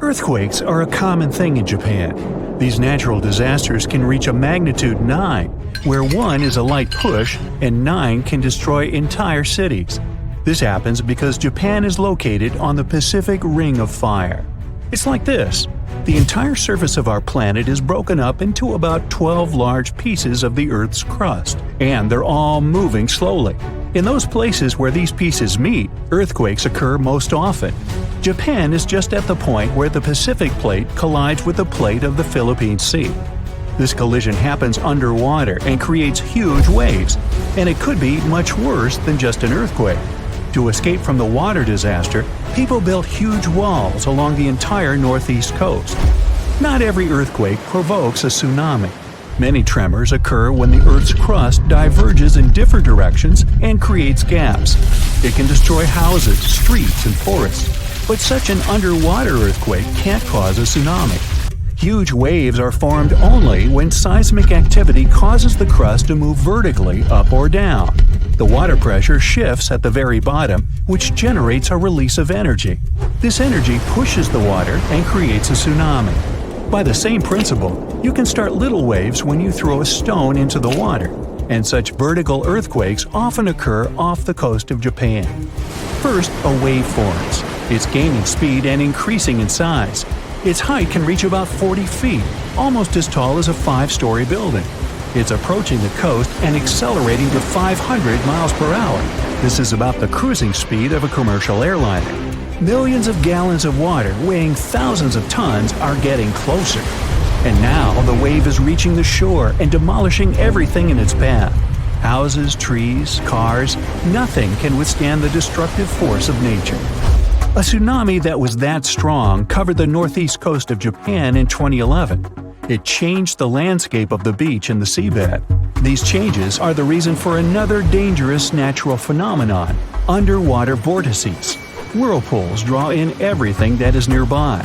Earthquakes are a common thing in Japan. These natural disasters can reach a magnitude 9, where 1 is a light push and 9 can destroy entire cities. This happens because Japan is located on the Pacific Ring of Fire. It's like this. The entire surface of our planet is broken up into about 12 large pieces of the Earth's crust, and they're all moving slowly. In those places where these pieces meet, earthquakes occur most often. Japan is just at the point where the Pacific Plate collides with the plate of the Philippine Sea. This collision happens underwater and creates huge waves, and it could be much worse than just an earthquake. To escape from the water disaster, people built huge walls along the entire northeast coast. Not every earthquake provokes a tsunami. Many tremors occur when the Earth's crust diverges in different directions and creates gaps. It can destroy houses, streets, and forests, but such an underwater earthquake can't cause a tsunami. Huge waves are formed only when seismic activity causes the crust to move vertically up or down. The water pressure shifts at the very bottom, which generates a release of energy. This energy pushes the water and creates a tsunami. By the same principle, you can start little waves when you throw a stone into the water, and such vertical earthquakes often occur off the coast of Japan. First, a wave forms. It's gaining speed and increasing in size. Its height can reach about 40 feet, almost as tall as a 5-story building. It's approaching the coast and accelerating to 500 miles per hour. This is about the cruising speed of a commercial airliner. Millions of gallons of water weighing thousands of tons are getting closer. And now the wave is reaching the shore and demolishing everything in its path. Houses, trees, cars, nothing can withstand the destructive force of nature. A tsunami that was that strong covered the northeast coast of Japan in 2011. It changed the landscape of the beach and the seabed. These changes are the reason for another dangerous natural phenomenon: underwater vortices. Whirlpools draw in everything that is nearby.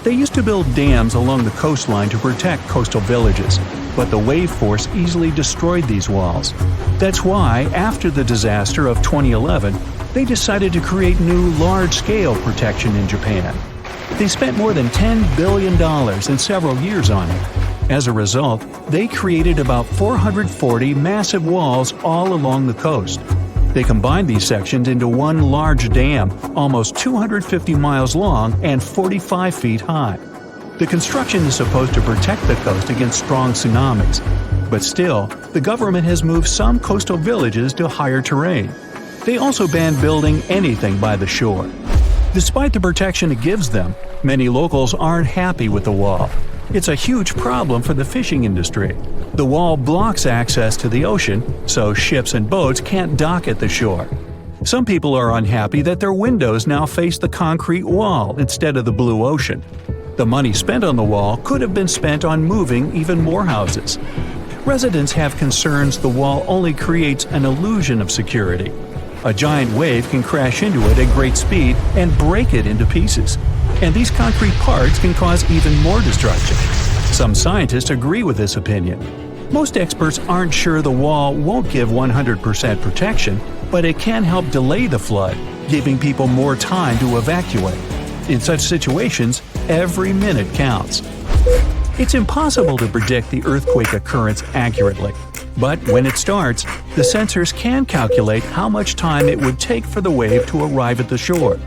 They used to build dams along the coastline to protect coastal villages, but the wave force easily destroyed these walls. That's why, after the disaster of 2011, they decided to create new large-scale protection in Japan. They spent more than $10 billion in several years on it. As a result, they created about 440 massive walls all along the coast. They combined these sections into one large dam, almost 250 miles long and 45 feet high. The construction is supposed to protect the coast against strong tsunamis, but still, the government has moved some coastal villages to higher terrain. They also ban building anything by the shore. Despite the protection it gives them, many locals aren't happy with the wall. It's a huge problem for the fishing industry. The wall blocks access to the ocean, so ships and boats can't dock at the shore. Some people are unhappy that their windows now face the concrete wall instead of the blue ocean. The money spent on the wall could have been spent on moving even more houses. Residents have concerns the wall only creates an illusion of security. A giant wave can crash into it at great speed and break it into pieces. And these concrete parts can cause even more destruction. Some scientists agree with this opinion. Most experts aren't sure the wall won't give 100% protection, but it can help delay the flood, giving people more time to evacuate. In such situations, every minute counts. It's impossible to predict the earthquake occurrence accurately. But when it starts, the sensors can calculate how much time it would take for the wave to arrive at the shore.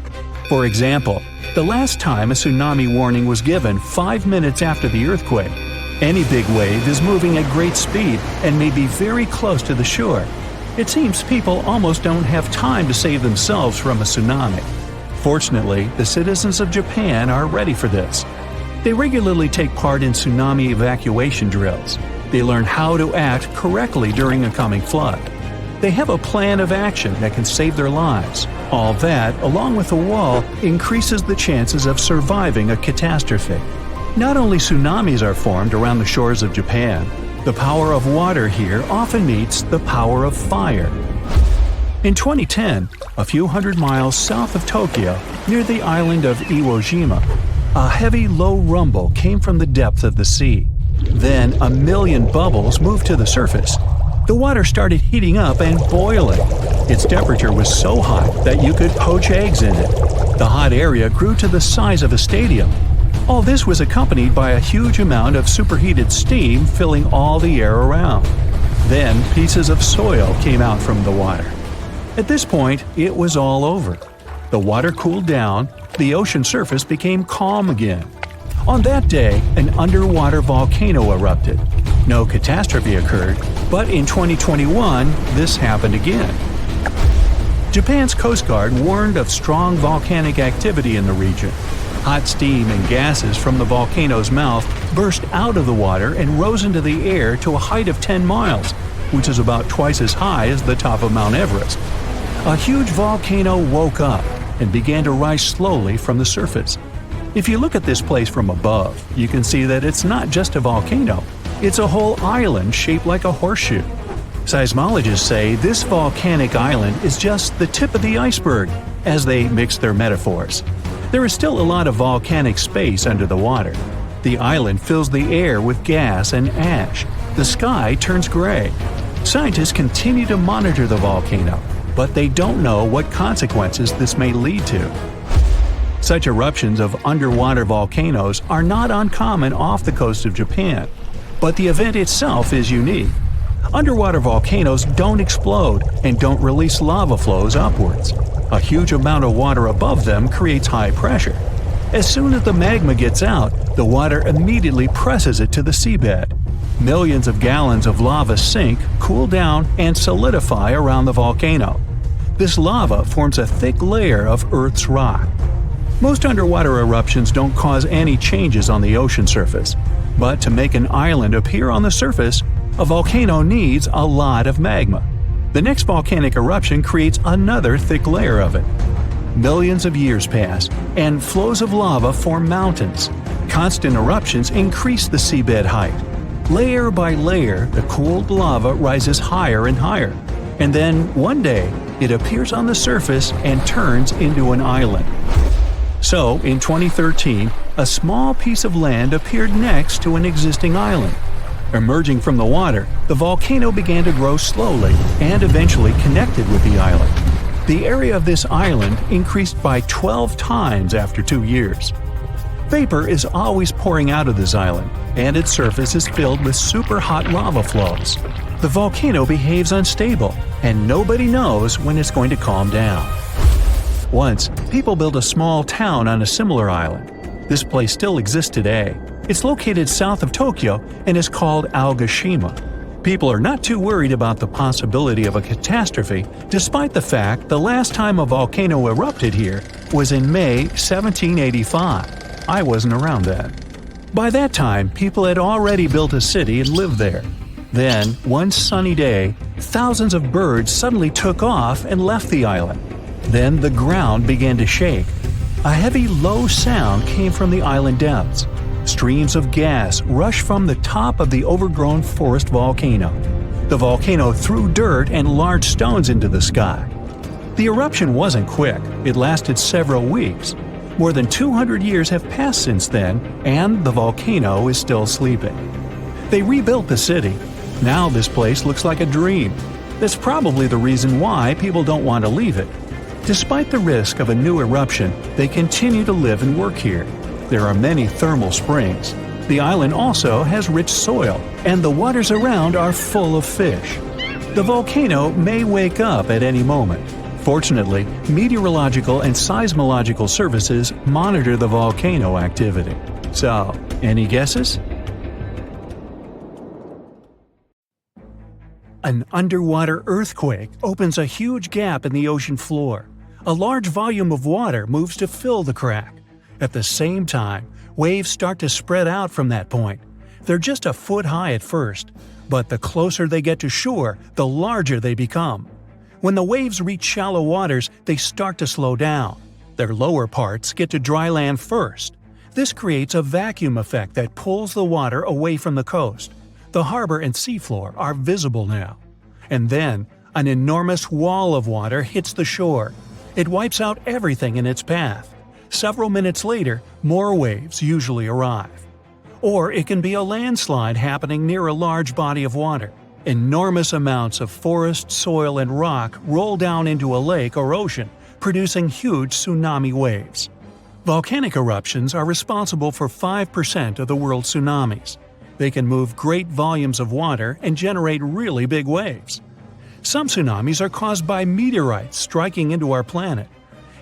For example, the last time a tsunami warning was given 5 minutes after the earthquake. Any big wave is moving at great speed and may be very close to the shore. It seems people almost don't have time to save themselves from a tsunami. Fortunately, the citizens of Japan are ready for this. They regularly take part in tsunami evacuation drills. They learn how to act correctly during a coming flood. They have a plan of action that can save their lives. All that, along with a wall, increases the chances of surviving a catastrophe. Not only tsunamis are formed around the shores of Japan, the power of water here often meets the power of fire. In 2010, a few hundred miles south of Tokyo, near the island of Iwo Jima, a heavy low rumble came from the depth of the sea. Then 1 million bubbles moved to the surface. The water started heating up and boiling. Its temperature was so hot that you could poach eggs in it. The hot area grew to the size of a stadium. All this was accompanied by a huge amount of superheated steam filling all the air around. Then pieces of soil came out from the water. At this point, it was all over. The water cooled down, the ocean surface became calm again. On that day, an underwater volcano erupted. No catastrophe occurred, but in 2021, this happened again. Japan's Coast Guard warned of strong volcanic activity in the region. Hot steam and gases from the volcano's mouth burst out of the water and rose into the air to a height of 10 miles, which is about twice as high as the top of Mount Everest. A huge volcano woke up and began to rise slowly from the surface. If you look at this place from above, you can see that it's not just a volcano, it's a whole island shaped like a horseshoe. Seismologists say this volcanic island is just the tip of the iceberg, as they mix their metaphors. There is still a lot of volcanic space under the water. The island fills the air with gas and ash. The sky turns gray. Scientists continue to monitor the volcano, but they don't know what consequences this may lead to. Such eruptions of underwater volcanoes are not uncommon off the coast of Japan, but the event itself is unique. Underwater volcanoes don't explode and don't release lava flows upwards. A huge amount of water above them creates high pressure. As soon as the magma gets out, the water immediately presses it to the seabed. Millions of gallons of lava sink, cool down, and solidify around the volcano. This lava forms a thick layer of Earth's rock. Most underwater eruptions don't cause any changes on the ocean surface, but to make an island appear on the surface, a volcano needs a lot of magma. The next volcanic eruption creates another thick layer of it. Millions of years pass, and flows of lava form mountains. Constant eruptions increase the seabed height. Layer by layer, the cooled lava rises higher and higher, and then one day it appears on the surface and turns into an island. So, in 2013, a small piece of land appeared next to an existing island. Emerging from the water, the volcano began to grow slowly and eventually connected with the island. The area of this island increased by 12 times after 2 years. Vapor is always pouring out of this island, and its surface is filled with super hot lava flows. The volcano behaves unstable, and nobody knows when it's going to calm down. Once, people built a small town on a similar island. This place still exists today. It's located south of Tokyo and is called Aogashima. People are not too worried about the possibility of a catastrophe, despite the fact the last time a volcano erupted here was in May 1785. I wasn't around then. By that time, people had already built a city and lived there. Then, one sunny day, thousands of birds suddenly took off and left the island. Then the ground began to shake. A heavy, low sound came from the island depths. Streams of gas rushed from the top of the overgrown forest volcano. The volcano threw dirt and large stones into the sky. The eruption wasn't quick. It lasted several weeks. More than 200 years have passed since then, and the volcano is still sleeping. They rebuilt the city. Now this place looks like a dream. That's probably the reason why people don't want to leave it. Despite the risk of a new eruption, they continue to live and work here. There are many thermal springs. The island also has rich soil, and the waters around are full of fish. The volcano may wake up at any moment. Fortunately, meteorological and seismological services monitor the volcano activity. So, any guesses? An underwater earthquake opens a huge gap in the ocean floor. A large volume of water moves to fill the crack. At the same time, waves start to spread out from that point. They're just a foot high at first, but the closer they get to shore, the larger they become. When the waves reach shallow waters, they start to slow down. Their lower parts get to dry land first. This creates a vacuum effect that pulls the water away from the coast. The harbor and seafloor are visible now. And then, an enormous wall of water hits the shore. It wipes out everything in its path. Several minutes later, more waves usually arrive. Or it can be a landslide happening near a large body of water. Enormous amounts of forest, soil, and rock roll down into a lake or ocean, producing huge tsunami waves. Volcanic eruptions are responsible for 5% of the world's tsunamis. They can move great volumes of water and generate really big waves. Some tsunamis are caused by meteorites striking into our planet.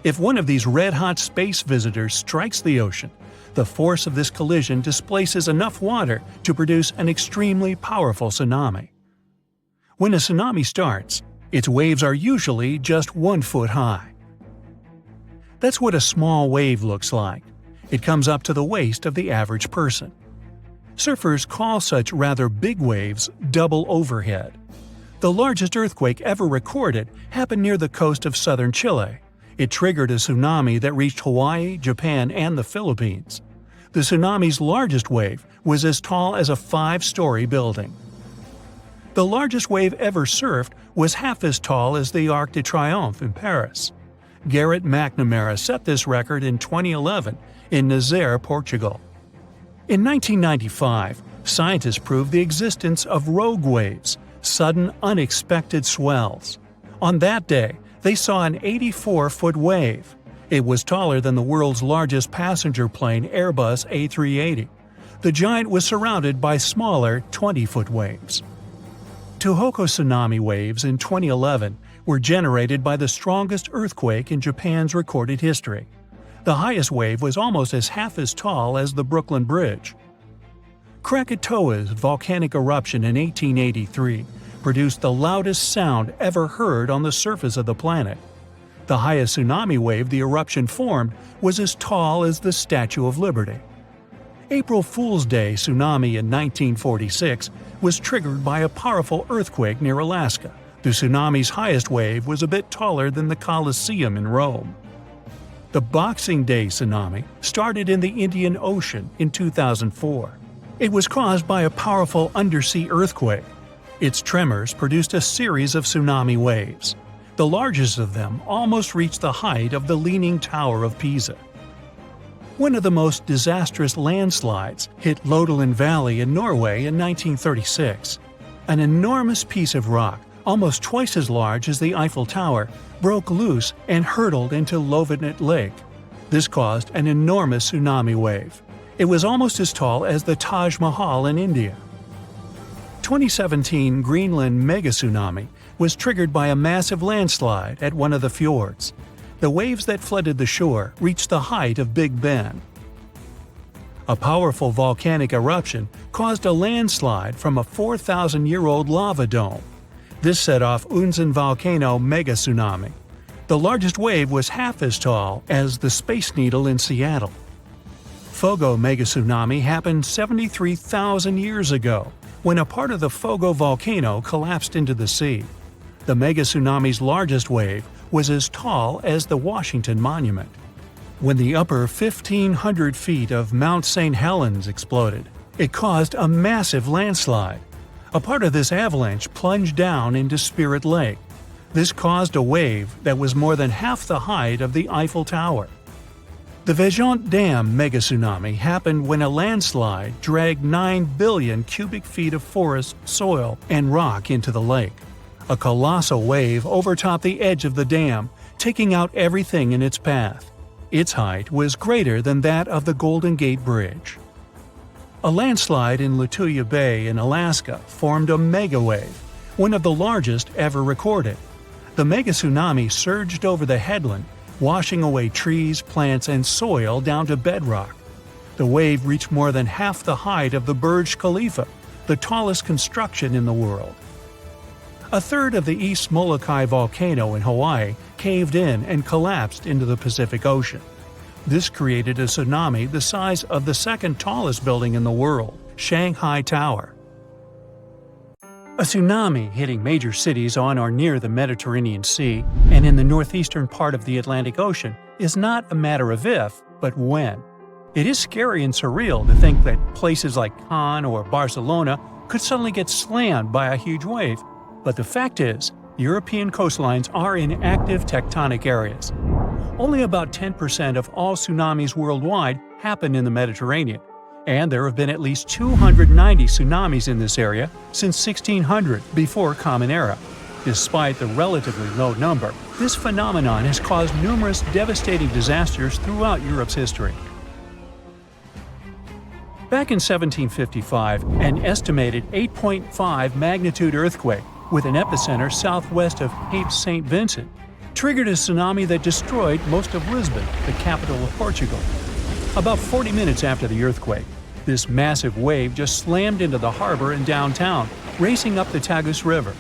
If one of these red-hot space visitors strikes the ocean, the force of this collision displaces enough water to produce an extremely powerful tsunami. When a tsunami starts, its waves are usually just 1 foot high. That's what a small wave looks like. It comes up to the waist of the average person. Surfers call such rather big waves double overhead. The largest earthquake ever recorded happened near the coast of southern Chile. It triggered a tsunami that reached Hawaii, Japan, and the Philippines. The tsunami's largest wave was as tall as a 5-story building. The largest wave ever surfed was half as tall as the Arc de Triomphe in Paris. Garrett McNamara set this record in 2011 in Nazaré, Portugal. In 1995, scientists proved the existence of rogue waves, sudden unexpected swells. On that day, they saw an 84-foot wave. It was taller than the world's largest passenger plane Airbus A380. The giant was surrounded by smaller 20-foot waves. Tohoku tsunami waves in 2011 were generated by the strongest earthquake in Japan's recorded history. The highest wave was almost half as tall as the Brooklyn Bridge. Krakatoa's volcanic eruption in 1883 produced the loudest sound ever heard on the surface of the planet. The highest tsunami wave the eruption formed was as tall as the Statue of Liberty. April Fool's Day tsunami in 1946 was triggered by a powerful earthquake near Alaska. The tsunami's highest wave was a bit taller than the Colosseum in Rome. The Boxing Day tsunami started in the Indian Ocean in 2004. It was caused by a powerful undersea earthquake. Its tremors produced a series of tsunami waves. The largest of them almost reached the height of the Leaning Tower of Pisa. One of the most disastrous landslides hit Lodoland Valley in Norway in 1936. An enormous piece of rock, almost twice as large as the Eiffel Tower, broke loose and hurtled into Lofoten Lake. This caused an enormous tsunami wave. It was almost as tall as the Taj Mahal in India. 2017 Greenland megatsunami was triggered by a massive landslide at one of the fjords. The waves that flooded the shore reached the height of Big Ben. A powerful volcanic eruption caused a landslide from a 4,000-year-old lava dome. This set off Unzen Volcano megatsunami. The largest wave was half as tall as the Space Needle in Seattle. Fogo megatsunami happened 73,000 years ago, when a part of the Fogo volcano collapsed into the sea. The megatsunami's largest wave was as tall as the Washington Monument. When the upper 1,500 feet of Mount St. Helens exploded, it caused a massive landslide. A part of this avalanche plunged down into Spirit Lake. This caused a wave that was more than half the height of the Eiffel Tower. The Vejont Dam megatsunami happened when a landslide dragged 9 billion cubic feet of forest, soil, and rock into the lake. A colossal wave overtopped the edge of the dam, taking out everything in its path. Its height was greater than that of the Golden Gate Bridge. A landslide in Lituya Bay in Alaska formed a megawave, one of the largest ever recorded. The megatsunami surged over the headland, washing away trees, plants, and soil down to bedrock. The wave reached more than half the height of the Burj Khalifa, the tallest construction in the world. A third of the East Molokai volcano in Hawaii caved in and collapsed into the Pacific Ocean. This created a tsunami the size of the second tallest building in the world, Shanghai Tower. A tsunami hitting major cities on or near the Mediterranean Sea and in the northeastern part of the Atlantic Ocean is not a matter of if, but when. It is scary and surreal to think that places like Cannes or Barcelona could suddenly get slammed by a huge wave. But the fact is, European coastlines are in active tectonic areas. Only about 10% of all tsunamis worldwide happen in the Mediterranean, and there have been at least 290 tsunamis in this area since 1600 before Common Era. Despite the relatively low number, This phenomenon has caused numerous devastating disasters throughout Europe's history. Back in 1755, an estimated 8.5 magnitude earthquake, with an epicenter southwest of Cape St. Vincent, triggered a tsunami that destroyed most of Lisbon, the capital of Portugal. About 40 minutes after the earthquake, this massive wave just slammed into the harbor in downtown, racing up the Tagus River.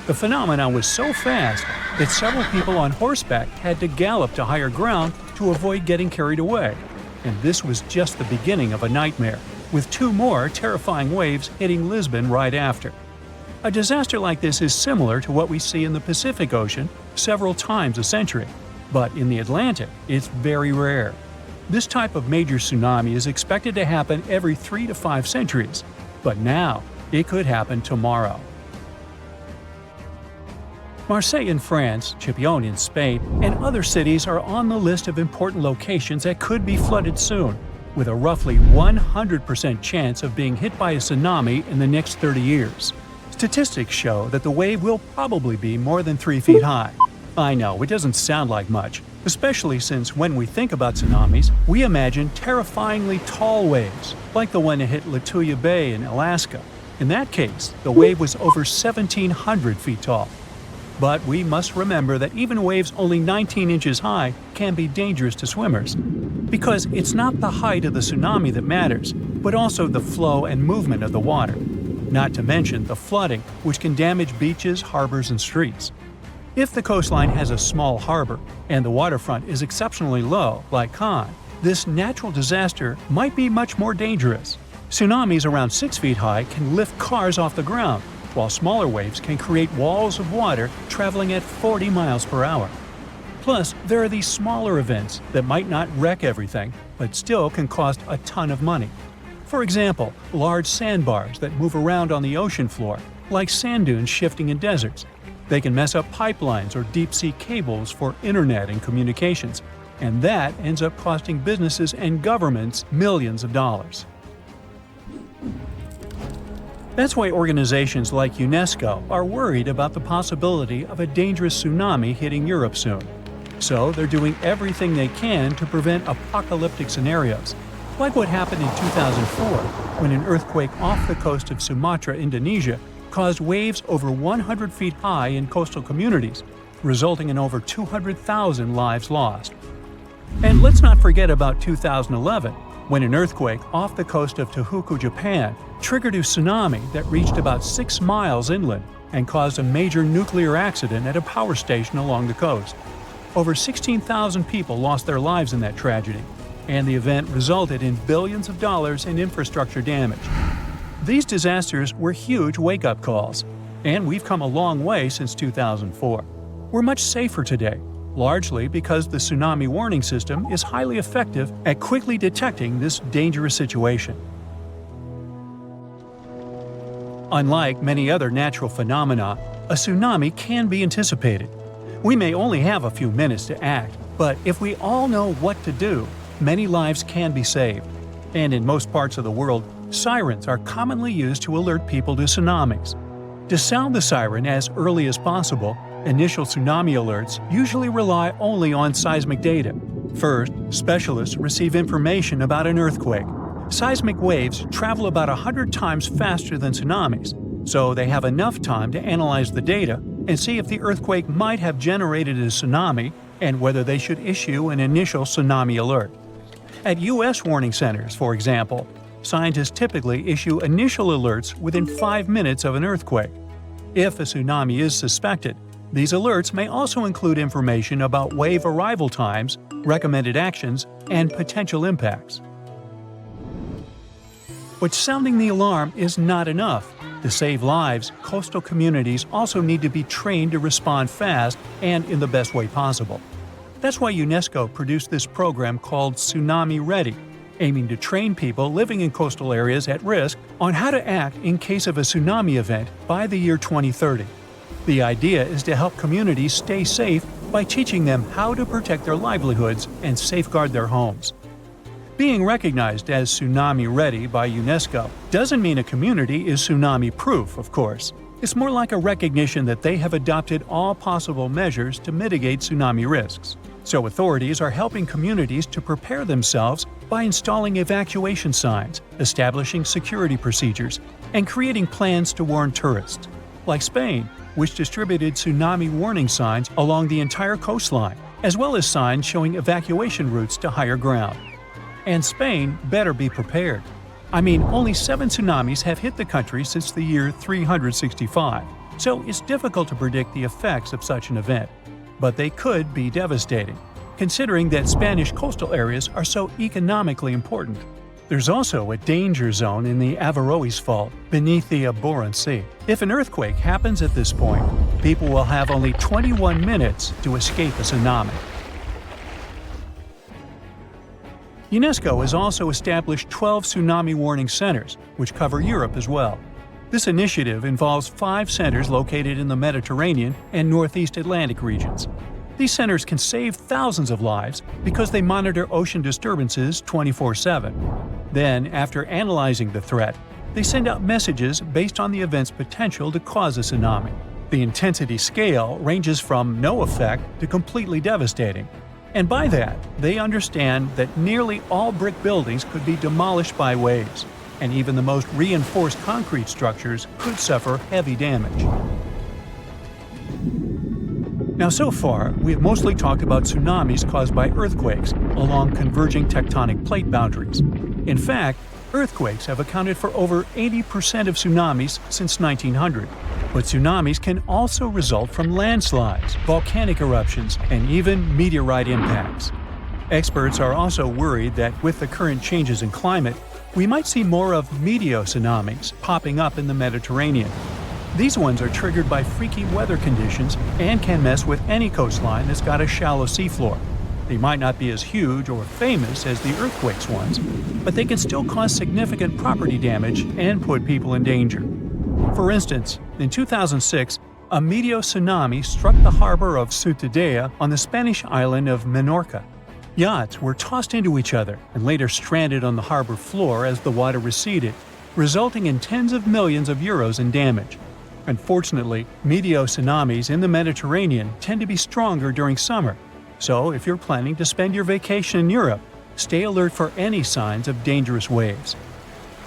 The phenomenon was so fast that several people on horseback had to gallop to higher ground to avoid getting carried away. And this was just the beginning of a nightmare, with 2 more terrifying waves hitting Lisbon right after. A disaster like this is similar to what we see in the Pacific Ocean several times a century, but in the Atlantic, it's very rare. This type of major tsunami is expected to happen every 3 to 5 centuries, but now it could happen tomorrow. Marseille in France, Chipion in Spain, and other cities are on the list of important locations that could be flooded soon, with a roughly 100% chance of being hit by a tsunami in the next 30 years. Statistics show that the wave will probably be more than 3 feet high. I know, it doesn't sound like much, especially since when we think about tsunamis, we imagine terrifyingly tall waves, like the one that hit Lituya Bay in Alaska. In that case, the wave was over 1,700 feet tall. But we must remember that even waves only 19 inches high can be dangerous to swimmers. Because it's not the height of the tsunami that matters, but also the flow and movement of the water. Not to mention the flooding, which can damage beaches, harbors, and streets. If the coastline has a small harbor and the waterfront is exceptionally low, like Cannes, this natural disaster might be much more dangerous. Tsunamis around 6 feet high can lift cars off the ground, while smaller waves can create walls of water traveling at 40 miles per hour. Plus, there are these smaller events that might not wreck everything, but still can cost a ton of money. For example, large sandbars that move around on the ocean floor, like sand dunes shifting in deserts. They can mess up pipelines or deep-sea cables for internet and communications, and that ends up costing businesses and governments millions of dollars. That's why organizations like UNESCO are worried about the possibility of a dangerous tsunami hitting Europe soon. So they're doing everything they can to prevent apocalyptic scenarios, like what happened in 2004 when an earthquake off the coast of Sumatra, Indonesia, caused waves over 100 feet high in coastal communities, resulting in over 200,000 lives lost. And let's not forget about 2011, when an earthquake off the coast of Tohoku, Japan, triggered a tsunami that reached about 6 miles inland and caused a major nuclear accident at a power station along the coast. Over 16,000 people lost their lives in that tragedy, and the event resulted in billions of dollars in infrastructure damage. These disasters were huge wake-up calls, and we've come a long way since 2004. We're much safer today, largely because the tsunami warning system is highly effective at quickly detecting this dangerous situation. Unlike many other natural phenomena, a tsunami can be anticipated. We may only have a few minutes to act, but if we all know what to do, many lives can be saved. And in most parts of the world, sirens are commonly used to alert people to tsunamis. To sound the siren as early as possible, initial tsunami alerts usually rely only on seismic data. First, specialists receive information about an earthquake. Seismic waves travel about 100 times faster than tsunamis, so they have enough time to analyze the data and see if the earthquake might have generated a tsunami and whether they should issue an initial tsunami alert. At U.S. warning centers, for example, scientists typically issue initial alerts within 5 minutes of an earthquake. If a tsunami is suspected, these alerts may also include information about wave arrival times, recommended actions, and potential impacts. But sounding the alarm is not enough. To save lives, coastal communities also need to be trained to respond fast and in the best way possible. That's why UNESCO produced this program called Tsunami Ready, aiming to train people living in coastal areas at risk on how to act in case of a tsunami event by the year 2030. The idea is to help communities stay safe by teaching them how to protect their livelihoods and safeguard their homes. Being recognized as Tsunami Ready by UNESCO doesn't mean a community is tsunami-proof, of course. It's more like a recognition that they have adopted all possible measures to mitigate tsunami risks. So authorities are helping communities to prepare themselves by installing evacuation signs, establishing security procedures, and creating plans to warn tourists. Like Spain, which distributed tsunami warning signs along the entire coastline, as well as signs showing evacuation routes to higher ground. And Spain better be prepared. I mean, only 7 tsunamis have hit the country since the year 365, so it's difficult to predict the effects of such an event. But they could be devastating, considering that Spanish coastal areas are so economically important. There's also a danger zone in the Averroes Fault, beneath the Barents Sea. If an earthquake happens at this point, people will have only 21 minutes to escape a tsunami. UNESCO has also established 12 tsunami warning centers, which cover Europe as well. This initiative involves 5 centers located in the Mediterranean and Northeast Atlantic regions. These centers can save thousands of lives because they monitor ocean disturbances 24/7. Then, after analyzing the threat, they send out messages based on the event's potential to cause a tsunami. The intensity scale ranges from no effect to completely devastating. And by that, they understand that nearly all brick buildings could be demolished by waves, and even the most reinforced concrete structures could suffer heavy damage. Now, so far, we have mostly talked about tsunamis caused by earthquakes along converging tectonic plate boundaries. In fact, earthquakes have accounted for over 80% of tsunamis since 1900. But tsunamis can also result from landslides, volcanic eruptions, and even meteorite impacts. Experts are also worried that with the current changes in climate, we might see more of meteor-tsunamis popping up in the Mediterranean. These ones are triggered by freaky weather conditions and can mess with any coastline that's got a shallow seafloor. They might not be as huge or famous as the earthquakes ones, but they can still cause significant property damage and put people in danger. For instance, in 2006, a meteor tsunami struck the harbor of Ciutadella on the Spanish island of Menorca. Yachts were tossed into each other and later stranded on the harbor floor as the water receded, resulting in tens of millions of euros in damage. Unfortunately, meteor tsunamis in the Mediterranean tend to be stronger during summer, so if you're planning to spend your vacation in Europe, stay alert for any signs of dangerous waves.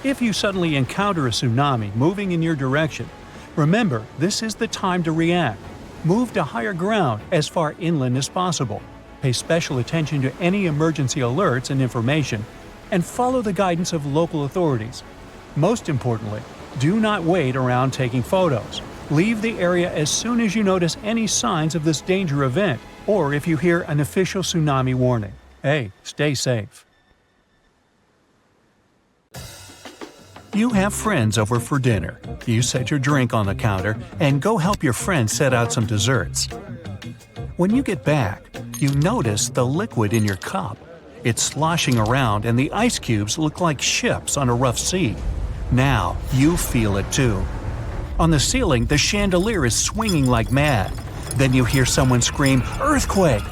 If you suddenly encounter a tsunami moving in your direction, remember this is the time to react. Move to higher ground as far inland as possible. Pay special attention to any emergency alerts and information, and follow the guidance of local authorities. Most importantly, do not wait around taking photos. Leave the area as soon as you notice any signs of this danger event, or if you hear an official tsunami warning. Hey, stay safe. You have friends over for dinner. You set your drink on the counter and go help your friend set out some desserts. When you get back, you notice the liquid in your cup. It's sloshing around and the ice cubes look like ships on a rough sea. Now you feel it too. On the ceiling, the chandelier is swinging like mad. Then you hear someone scream, "Earthquake!"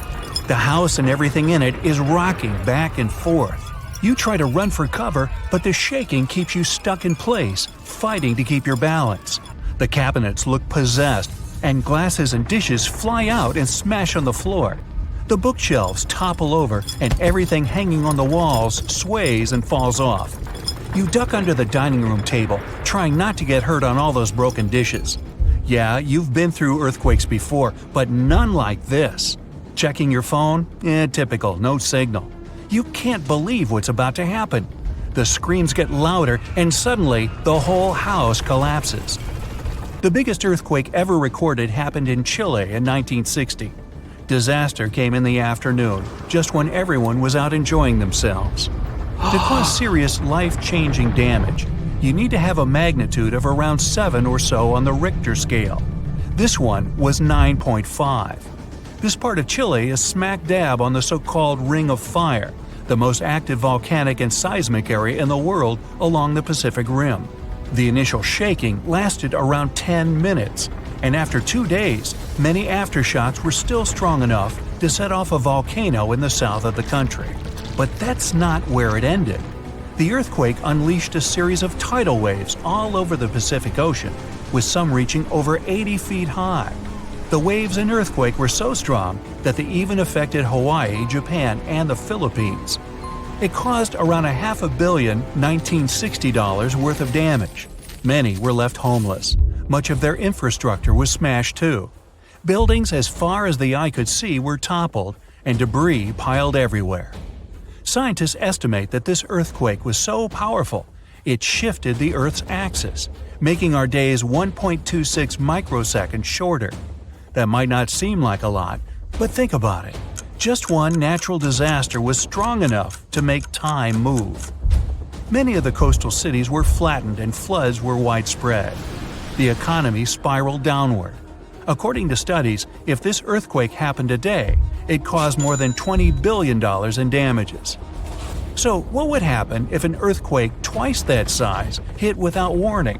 The house and everything in it is rocking back and forth. You try to run for cover, but the shaking keeps you stuck in place, fighting to keep your balance. The cabinets look possessed, and glasses and dishes fly out and smash on the floor. The bookshelves topple over, and everything hanging on the walls sways and falls off. You duck under the dining room table, trying not to get hurt on all those broken dishes. Yeah, you've been through earthquakes before, but none like this. Checking your phone? Typical, no signal. You can't believe what's about to happen. The screams get louder, and suddenly, the whole house collapses. The biggest earthquake ever recorded happened in Chile in 1960. Disaster came in the afternoon, just when everyone was out enjoying themselves. To cause serious, life-changing damage, you need to have a magnitude of around 7 or so on the Richter scale. This one was 9.5. This part of Chile is smack dab on the so-called Ring of Fire, the most active volcanic and seismic area in the world along the Pacific Rim. The initial shaking lasted around 10 minutes, and after 2 days, many aftershocks were still strong enough to set off a volcano in the south of the country. But that's not where it ended. The earthquake unleashed a series of tidal waves all over the Pacific Ocean, with some reaching over 80 feet high. The waves in earthquake were so strong that they even affected Hawaii, Japan, and the Philippines. It caused around $500 million $1960 worth of damage. Many were left homeless. Much of their infrastructure was smashed too. Buildings as far as the eye could see were toppled, and debris piled everywhere. Scientists estimate that this earthquake was so powerful, it shifted the Earth's axis, making our days 1.26 microseconds shorter. That might not seem like a lot, but think about it. Just one natural disaster was strong enough to make time move. Many of the coastal cities were flattened and floods were widespread. The economy spiraled downward. According to studies, if this earthquake happened today, it caused more than $20 billion in damages. So what would happen if an earthquake twice that size hit without warning?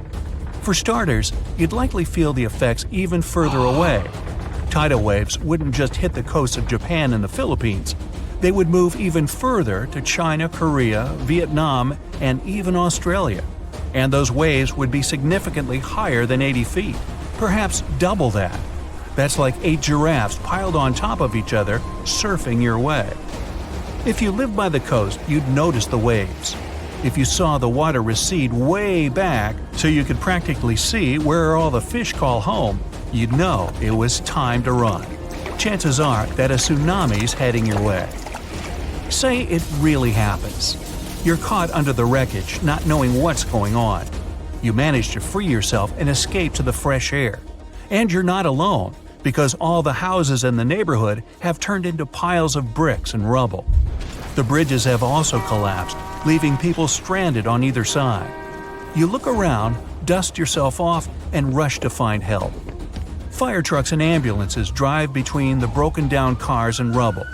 For starters, you'd likely feel the effects even further away. Tidal waves wouldn't just hit the coasts of Japan and the Philippines. They would move even further to China, Korea, Vietnam, and even Australia. And those waves would be significantly higher than 80 feet, perhaps double that. That's like 8 giraffes piled on top of each other, surfing your way. If you lived by the coast, you'd notice the waves. If you saw the water recede way back so you could practically see where all the fish call home, you'd know it was time to run. Chances are that a tsunami's heading your way. Say it really happens. You're caught under the wreckage, not knowing what's going on. You manage to free yourself and escape to the fresh air. And you're not alone, because all the houses in the neighborhood have turned into piles of bricks and rubble. The bridges have also collapsed, leaving people stranded on either side. You look around, dust yourself off, and rush to find help. Fire trucks and ambulances drive between the broken-down cars and rubble.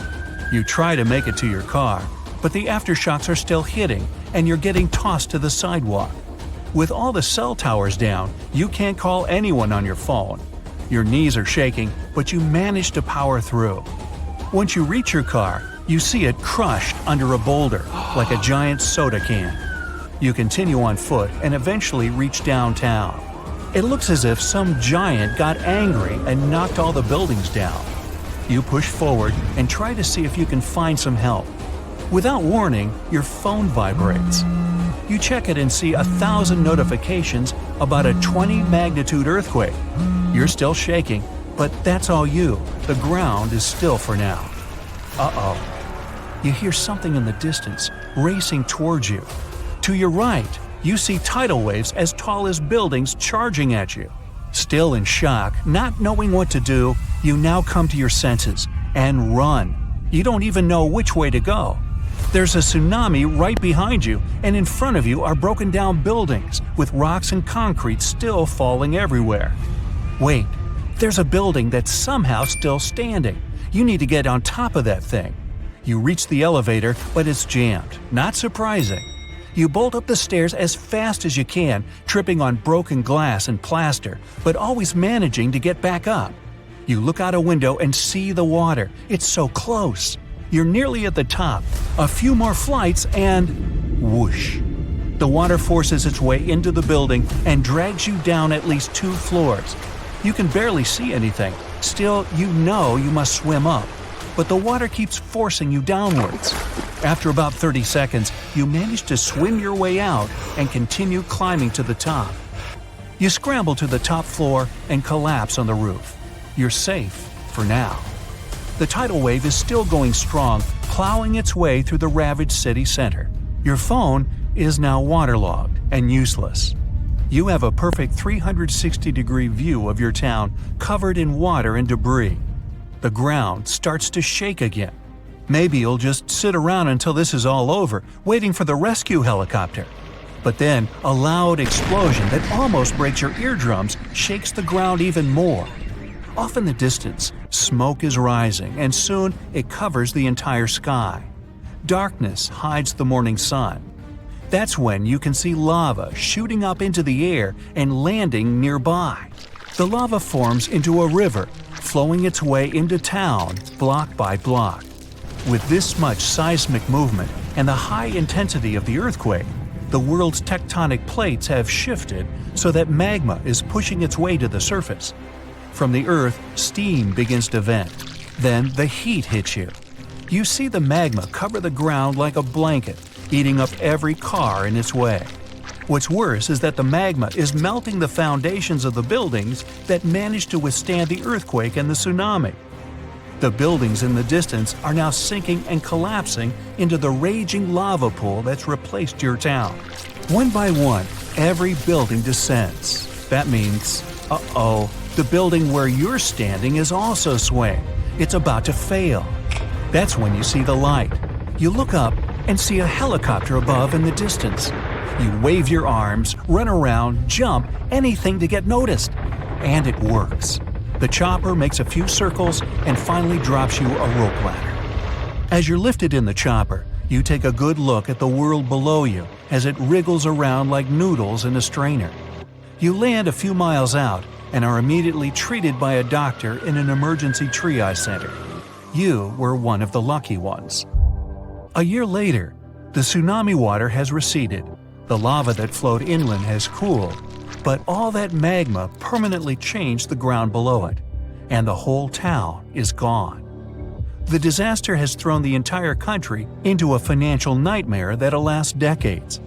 You try to make it to your car, but the aftershocks are still hitting, and you're getting tossed to the sidewalk. With all the cell towers down, you can't call anyone on your phone. Your knees are shaking, but you manage to power through. Once you reach your car, you see it crushed under a boulder, like a giant soda can. You continue on foot and eventually reach downtown. It looks as if some giant got angry and knocked all the buildings down. You push forward and try to see if you can find some help. Without warning, your phone vibrates. You check it and see 1,000 notifications about a 20-magnitude earthquake. You're still shaking, but that's all you. The ground is still for now. Uh-oh. You hear something in the distance, racing towards you. To your right, you see tidal waves as tall as buildings charging at you. Still in shock, not knowing what to do, you now come to your senses and run. You don't even know which way to go. There's a tsunami right behind you, and in front of you are broken down buildings with rocks and concrete still falling everywhere. Wait, there's a building that's somehow still standing. You need to get on top of that thing. You reach the elevator, but it's jammed. Not surprising. You bolt up the stairs as fast as you can, tripping on broken glass and plaster, but always managing to get back up. You look out a window and see the water. It's so close. You're nearly at the top. A few more flights and… whoosh. The water forces its way into the building and drags you down at least 2 floors. You can barely see anything. Still, you know you must swim up. But the water keeps forcing you downwards. After about 30 seconds, you manage to swim your way out and continue climbing to the top. You scramble to the top floor and collapse on the roof. You're safe for now. The tidal wave is still going strong, plowing its way through the ravaged city center. Your phone is now waterlogged and useless. You have a perfect 360-degree view of your town covered in water and debris. The ground starts to shake again. Maybe you'll just sit around until this is all over, waiting for the rescue helicopter. But then, a loud explosion that almost breaks your eardrums shakes the ground even more. Off in the distance, smoke is rising, and soon it covers the entire sky. Darkness hides the morning sun. That's when you can see lava shooting up into the air and landing nearby. The lava forms into a river, flowing its way into town block by block. With this much seismic movement and the high intensity of the earthquake, the world's tectonic plates have shifted so that magma is pushing its way to the surface. From the Earth, steam begins to vent. Then the heat hits you. You see the magma cover the ground like a blanket, eating up every car in its way. What's worse is that the magma is melting the foundations of the buildings that managed to withstand the earthquake and the tsunami. The buildings in the distance are now sinking and collapsing into the raging lava pool that's replaced your town. One by one, every building descends. That means, the building where you're standing is also swaying. It's about to fail. That's when you see the light. You look up and see a helicopter above in the distance. You wave your arms, run around, jump, anything to get noticed. And it works. The chopper makes a few circles and finally drops you a rope ladder. As you're lifted in the chopper, you take a good look at the world below you as it wriggles around like noodles in a strainer. You land a few miles out and are immediately treated by a doctor in an emergency triage center. You were one of the lucky ones. A year later, the tsunami water has receded. The lava that flowed inland has cooled, but all that magma permanently changed the ground below it, and the whole town is gone. The disaster has thrown the entire country into a financial nightmare that'll last decades.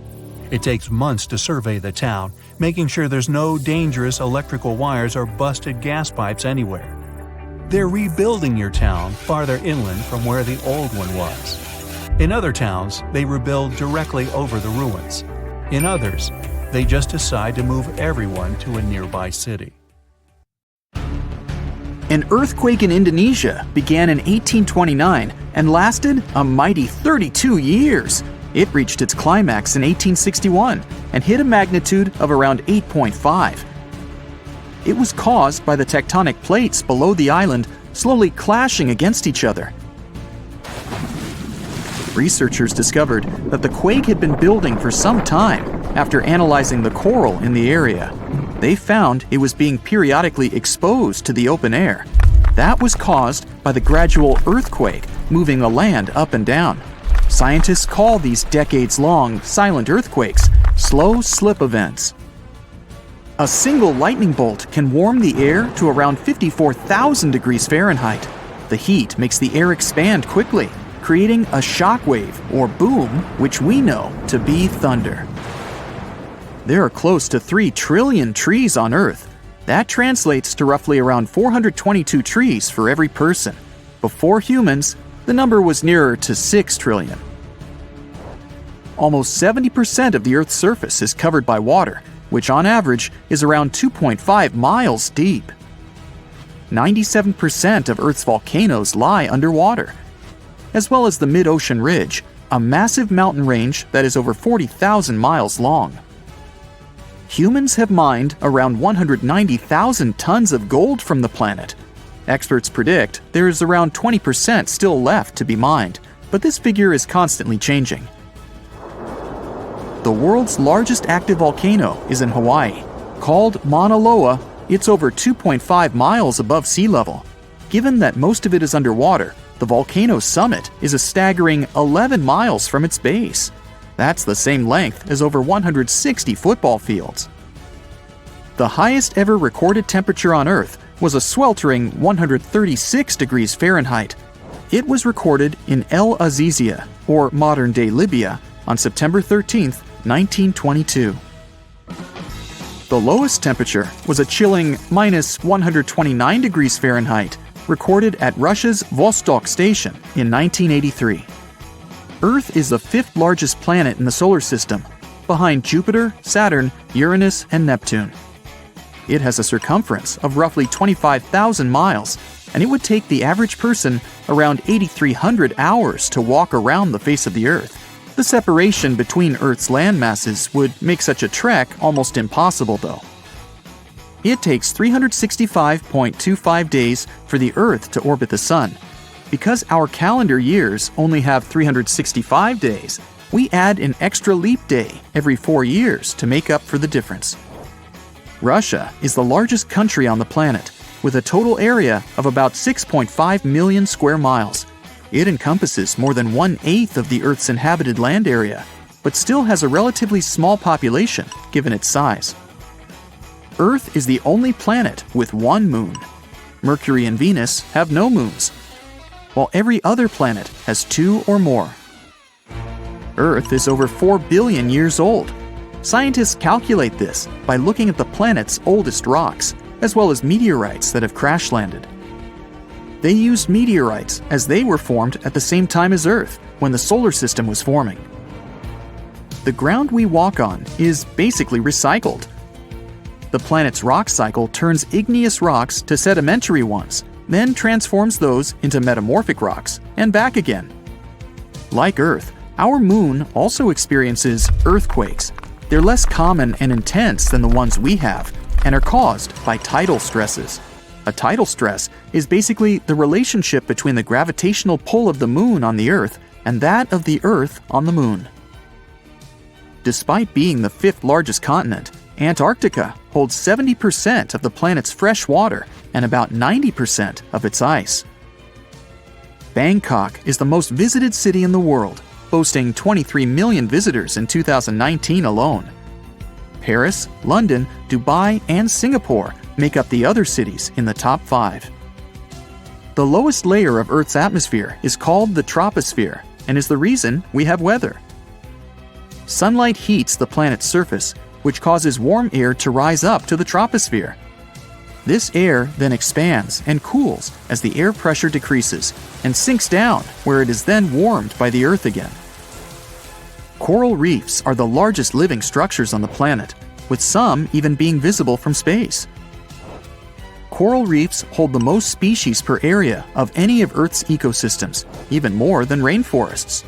It takes months to survey the town, making sure there's no dangerous electrical wires or busted gas pipes anywhere. They're rebuilding your town farther inland from where the old one was. In other towns, they rebuild directly over the ruins. In others, they just decide to move everyone to a nearby city. An earthquake in Indonesia began in 1829 and lasted a mighty 32 years. It reached its climax in 1861 and hit a magnitude of around 8.5. It was caused by the tectonic plates below the island slowly clashing against each other. Researchers discovered that the quake had been building for some time after analyzing the coral in the area. They found it was being periodically exposed to the open air. That was caused by the gradual earthquake moving the land up and down. Scientists call these decades-long silent earthquakes slow slip events. A single lightning bolt can warm the air to around 54,000 degrees Fahrenheit. The heat makes the air expand quickly, creating a shock wave or boom, which we know to be thunder. There are close to 3 trillion trees on Earth. That translates to roughly around 422 trees for every person. Before humans, the number was nearer to 6 trillion. Almost 70% of the Earth's surface is covered by water, which on average is around 2.5 miles deep. 97% of Earth's volcanoes lie underwater, as well as the mid-ocean ridge, a massive mountain range that is over 40,000 miles long. Humans have mined around 190,000 tons of gold from the planet. Experts predict there is around 20% still left to be mined, but this figure is constantly changing. The world's largest active volcano is in Hawaii. Called Mauna Loa, it's over 2.5 miles above sea level. Given that most of it is underwater, the volcano's summit is a staggering 11 miles from its base. That's the same length as over 160 football fields. The highest ever recorded temperature on Earth was a sweltering 136 degrees Fahrenheit. It was recorded in El Azizia, or modern-day Libya, on September 13, 1922. The lowest temperature was a chilling minus 129 degrees Fahrenheit, recorded at Russia's Vostok station in 1983. Earth is the 5th largest planet in the solar system, behind Jupiter, Saturn, Uranus, and Neptune. It has a circumference of roughly 25,000 miles, and it would take the average person around 8,300 hours to walk around the face of the Earth. The separation between Earth's land masses would make such a trek almost impossible, though. It takes 365.25 days for the Earth to orbit the Sun. Because our calendar years only have 365 days, we add an extra leap day every 4 years to make up for the difference. Russia is the largest country on the planet, with a total area of about 6.5 million square miles. It encompasses more than 1/8 of the Earth's inhabited land area, but still has a relatively small population given its size. Earth is the only planet with one moon. Mercury and Venus have no moons, while every other planet has 2 or more. Earth is over 4 billion years old. Scientists calculate this by looking at the planet's oldest rocks, as well as meteorites that have crash-landed. They used meteorites as they were formed at the same time as Earth, when the solar system was forming. The ground we walk on is basically recycled. The planet's rock cycle turns igneous rocks to sedimentary ones, then transforms those into metamorphic rocks, and back again. Like Earth, our moon also experiences earthquakes. They're less common and intense than the ones we have, and are caused by tidal stresses. A tidal stress is basically the relationship between the gravitational pull of the moon on the Earth and that of the Earth on the moon. Despite being the 5th largest continent, Antarctica holds 70% of the planet's fresh water and about 90% of its ice. Bangkok is the most visited city in the world, boasting 23 million visitors in 2019 alone. Paris, London, Dubai, and Singapore make up the other cities in the top 5. The lowest layer of Earth's atmosphere is called the troposphere and is the reason we have weather. Sunlight heats the planet's surface, which causes warm air to rise up to the troposphere. This air then expands and cools as the air pressure decreases and sinks down, where it is then warmed by the Earth again. Coral reefs are the largest living structures on the planet, with some even being visible from space. Coral reefs hold the most species per area of any of Earth's ecosystems, even more than rainforests.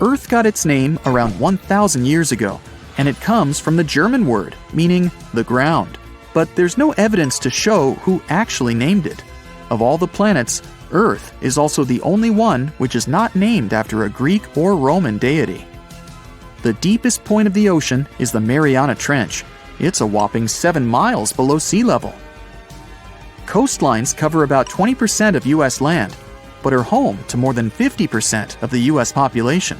Earth got its name around 1,000 years ago, and it comes from the German word meaning the ground, but there's no evidence to show who actually named it. Of all the planets, Earth is also the only one which is not named after a Greek or Roman deity. The deepest point of the ocean is the Mariana Trench. It's a whopping 7 miles below sea level. Coastlines cover about 20% of U.S. land, but are home to more than 50% of the U.S. population.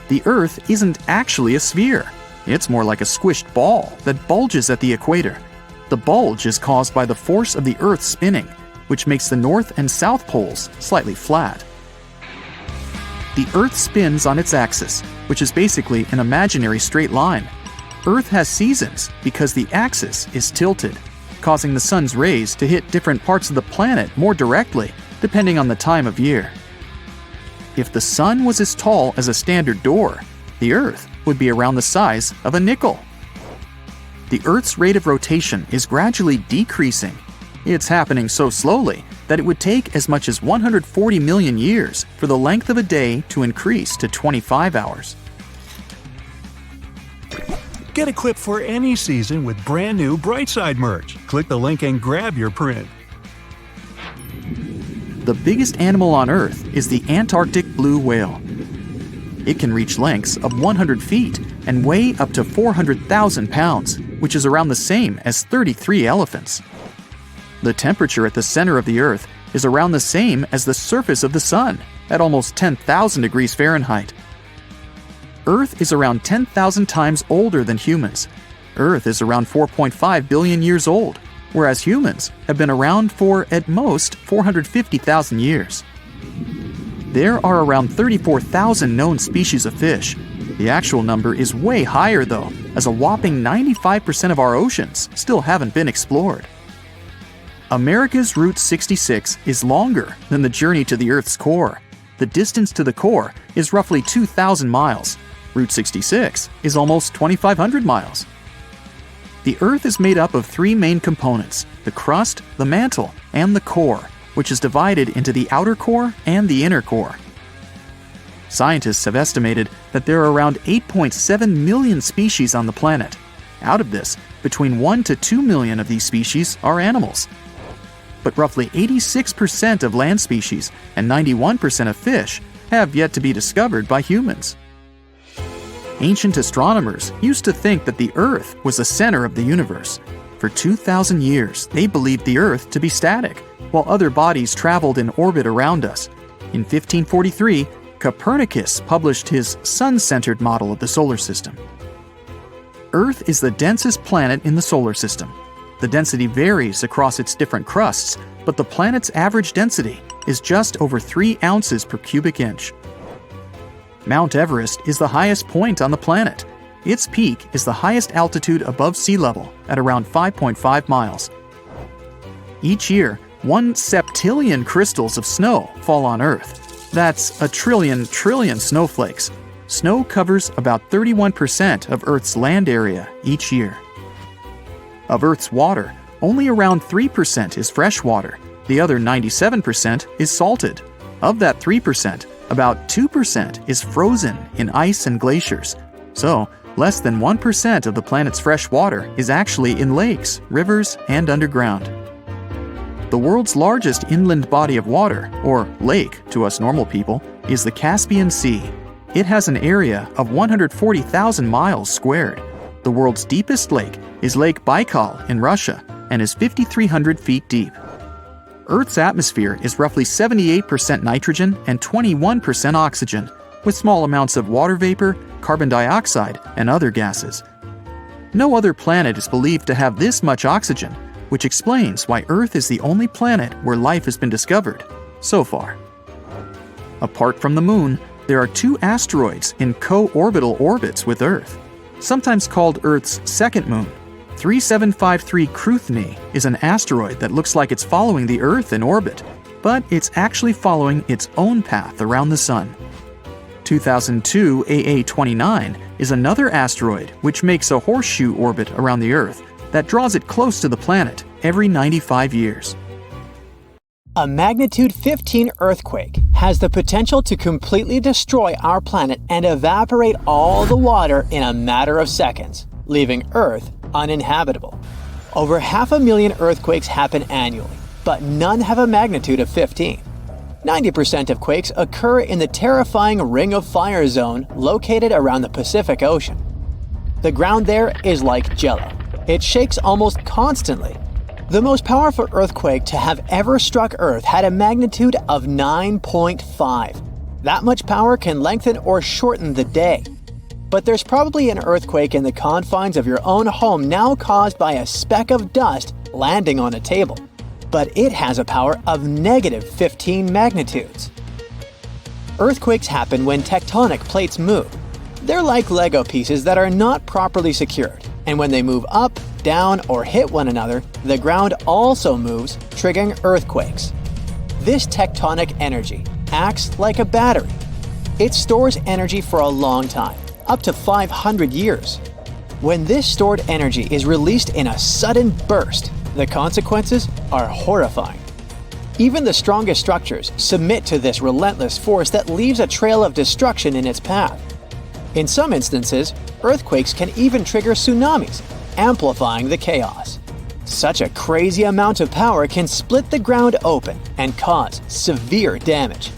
The Earth isn't actually a sphere. It's more like a squished ball that bulges at the equator. The bulge is caused by the force of the Earth spinning, which makes the north and south poles slightly flat. The Earth spins on its axis, which is basically an imaginary straight line. Earth has seasons because the axis is tilted, causing the sun's rays to hit different parts of the planet more directly, depending on the time of year. If the sun was as tall as a standard door, the Earth would be around the size of a nickel. The Earth's rate of rotation is gradually decreasing. It's happening so slowly that it would take as much as 140 million years for the length of a day to increase to 25 hours. Get equipped for any season with brand new BrightSide merch. Click the link and grab your print. The biggest animal on Earth is the Antarctic blue whale. It can reach lengths of 100 feet and weigh up to 400,000 pounds, which is around the same as 33 elephants. The temperature at the center of the Earth is around the same as the surface of the Sun, at almost 10,000 degrees Fahrenheit. Earth is around 10,000 times older than humans. Earth is around 4.5 billion years old, whereas humans have been around for, at most, 450,000 years. There are around 34,000 known species of fish. The actual number is way higher though, as a whopping 95% of our oceans still haven't been explored. America's Route 66 is longer than the journey to the Earth's core. The distance to the core is roughly 2,000 miles. Route 66 is almost 2,500 miles. The Earth is made up of 3 main components: the crust, the mantle, and the core, which is divided into the outer core and the inner core. Scientists have estimated that there are around 8.7 million species on the planet. Out of this, between 1 to 2 million of these species are animals. But roughly 86% of land species and 91% of fish have yet to be discovered by humans. Ancient astronomers used to think that the Earth was the center of the universe. For 2,000 years, they believed the Earth to be static, while other bodies traveled in orbit around us. In 1543, Copernicus published his sun-centered model of the solar system. Earth is the densest planet in the solar system. The density varies across its different crusts, but the planet's average density is just over 3 ounces per cubic inch. Mount Everest is the highest point on the planet. Its peak is the highest altitude above sea level at around 5.5 miles. Each year, 1 septillion crystals of snow fall on Earth. That's a trillion snowflakes. Snow covers about 31% of Earth's land area each year. Of Earth's water, only around 3% is fresh water. The other 97% is salted. Of that 3%, about 2% is frozen in ice and glaciers. So, less than 1% of the planet's fresh water is actually in lakes, rivers, and underground. The world's largest inland body of water, or lake to us normal people, is the Caspian Sea. It has an area of 140,000 miles squared. The world's deepest lake is Lake Baikal in Russia and is 5,300 feet deep. Earth's atmosphere is roughly 78% nitrogen and 21% oxygen, with small amounts of water vapor, carbon dioxide, and other gases. No other planet is believed to have this much oxygen, which explains why Earth is the only planet where life has been discovered so far. Apart from the Moon, there are 2 asteroids in co-orbital orbits with Earth, sometimes called Earth's second moon. 3753 Cruithne is an asteroid that looks like it's following the Earth in orbit, but it's actually following its own path around the Sun. 2002 AA29 is another asteroid which makes a horseshoe orbit around the Earth that draws it close to the planet every 95 years. A magnitude 15 earthquake has the potential to completely destroy our planet and evaporate all the water in a matter of seconds, leaving Earth uninhabitable. Over 500,000 earthquakes happen annually, but none have a magnitude of 15. 90% of quakes occur in the terrifying Ring of Fire zone located around the Pacific Ocean. The ground there is like jello. It shakes almost constantly. The most powerful earthquake to have ever struck Earth had a magnitude of 9.5. That much power can lengthen or shorten the day. But there's probably an earthquake in the confines of your own home now caused by a speck of dust landing on a table. But it has a power of negative 15 magnitudes. Earthquakes happen when tectonic plates move. They're like Lego pieces that are not properly secured, and when they move up, down, or hit one another, the ground also moves, triggering earthquakes. This tectonic energy acts like a battery. It stores energy for a long time, up to 500 years. When this stored energy is released in a sudden burst, the consequences are horrifying. Even the strongest structures submit to this relentless force that leaves a trail of destruction in its path. In some instances, earthquakes can even trigger tsunamis, amplifying the chaos. Such a crazy amount of power can split the ground open and cause severe damage.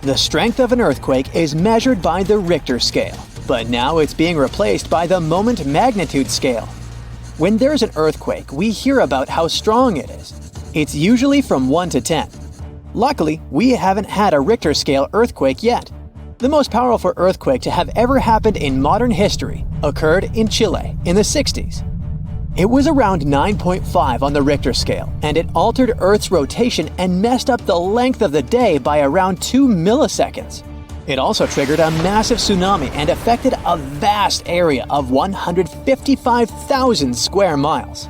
The strength of an earthquake is measured by the Richter scale, but now it's being replaced by the moment magnitude scale. When there's an earthquake, we hear about how strong it is. It's usually from 1 to 10. Luckily, we haven't had a Richter scale earthquake yet. The most powerful earthquake to have ever happened in modern history occurred in Chile in the 60s. It was around 9.5 on the Richter scale, and it altered Earth's rotation and messed up the length of the day by around 2 milliseconds. It also triggered a massive tsunami and affected a vast area of 155,000 square miles.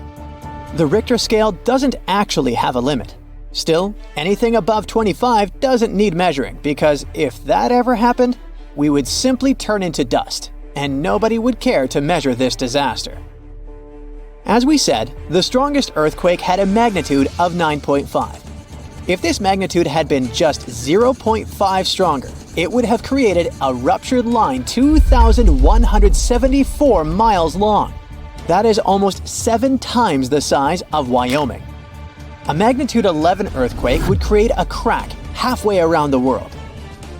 The Richter scale doesn't actually have a limit. Still, anything above 25 doesn't need measuring, because if that ever happened, we would simply turn into dust, and nobody would care to measure this disaster. As we said, the strongest earthquake had a magnitude of 9.5. If this magnitude had been just 0.5 stronger, it would have created a ruptured line 2,174 miles long. That is almost 7 times the size of Wyoming. A magnitude 11 earthquake would create a crack halfway around the world.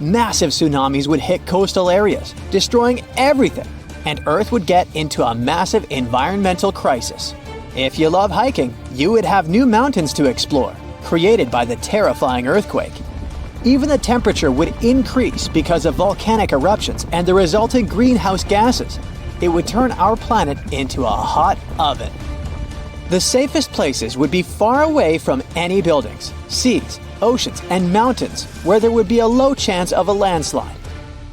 Massive tsunamis would hit coastal areas, destroying everything, and Earth would get into a massive environmental crisis. If you love hiking, you would have new mountains to explore, created by the terrifying earthquake. Even the temperature would increase because of volcanic eruptions and the resulting greenhouse gases. It would turn our planet into a hot oven. The safest places would be far away from any buildings, seas, oceans, and mountains where there would be a low chance of a landslide.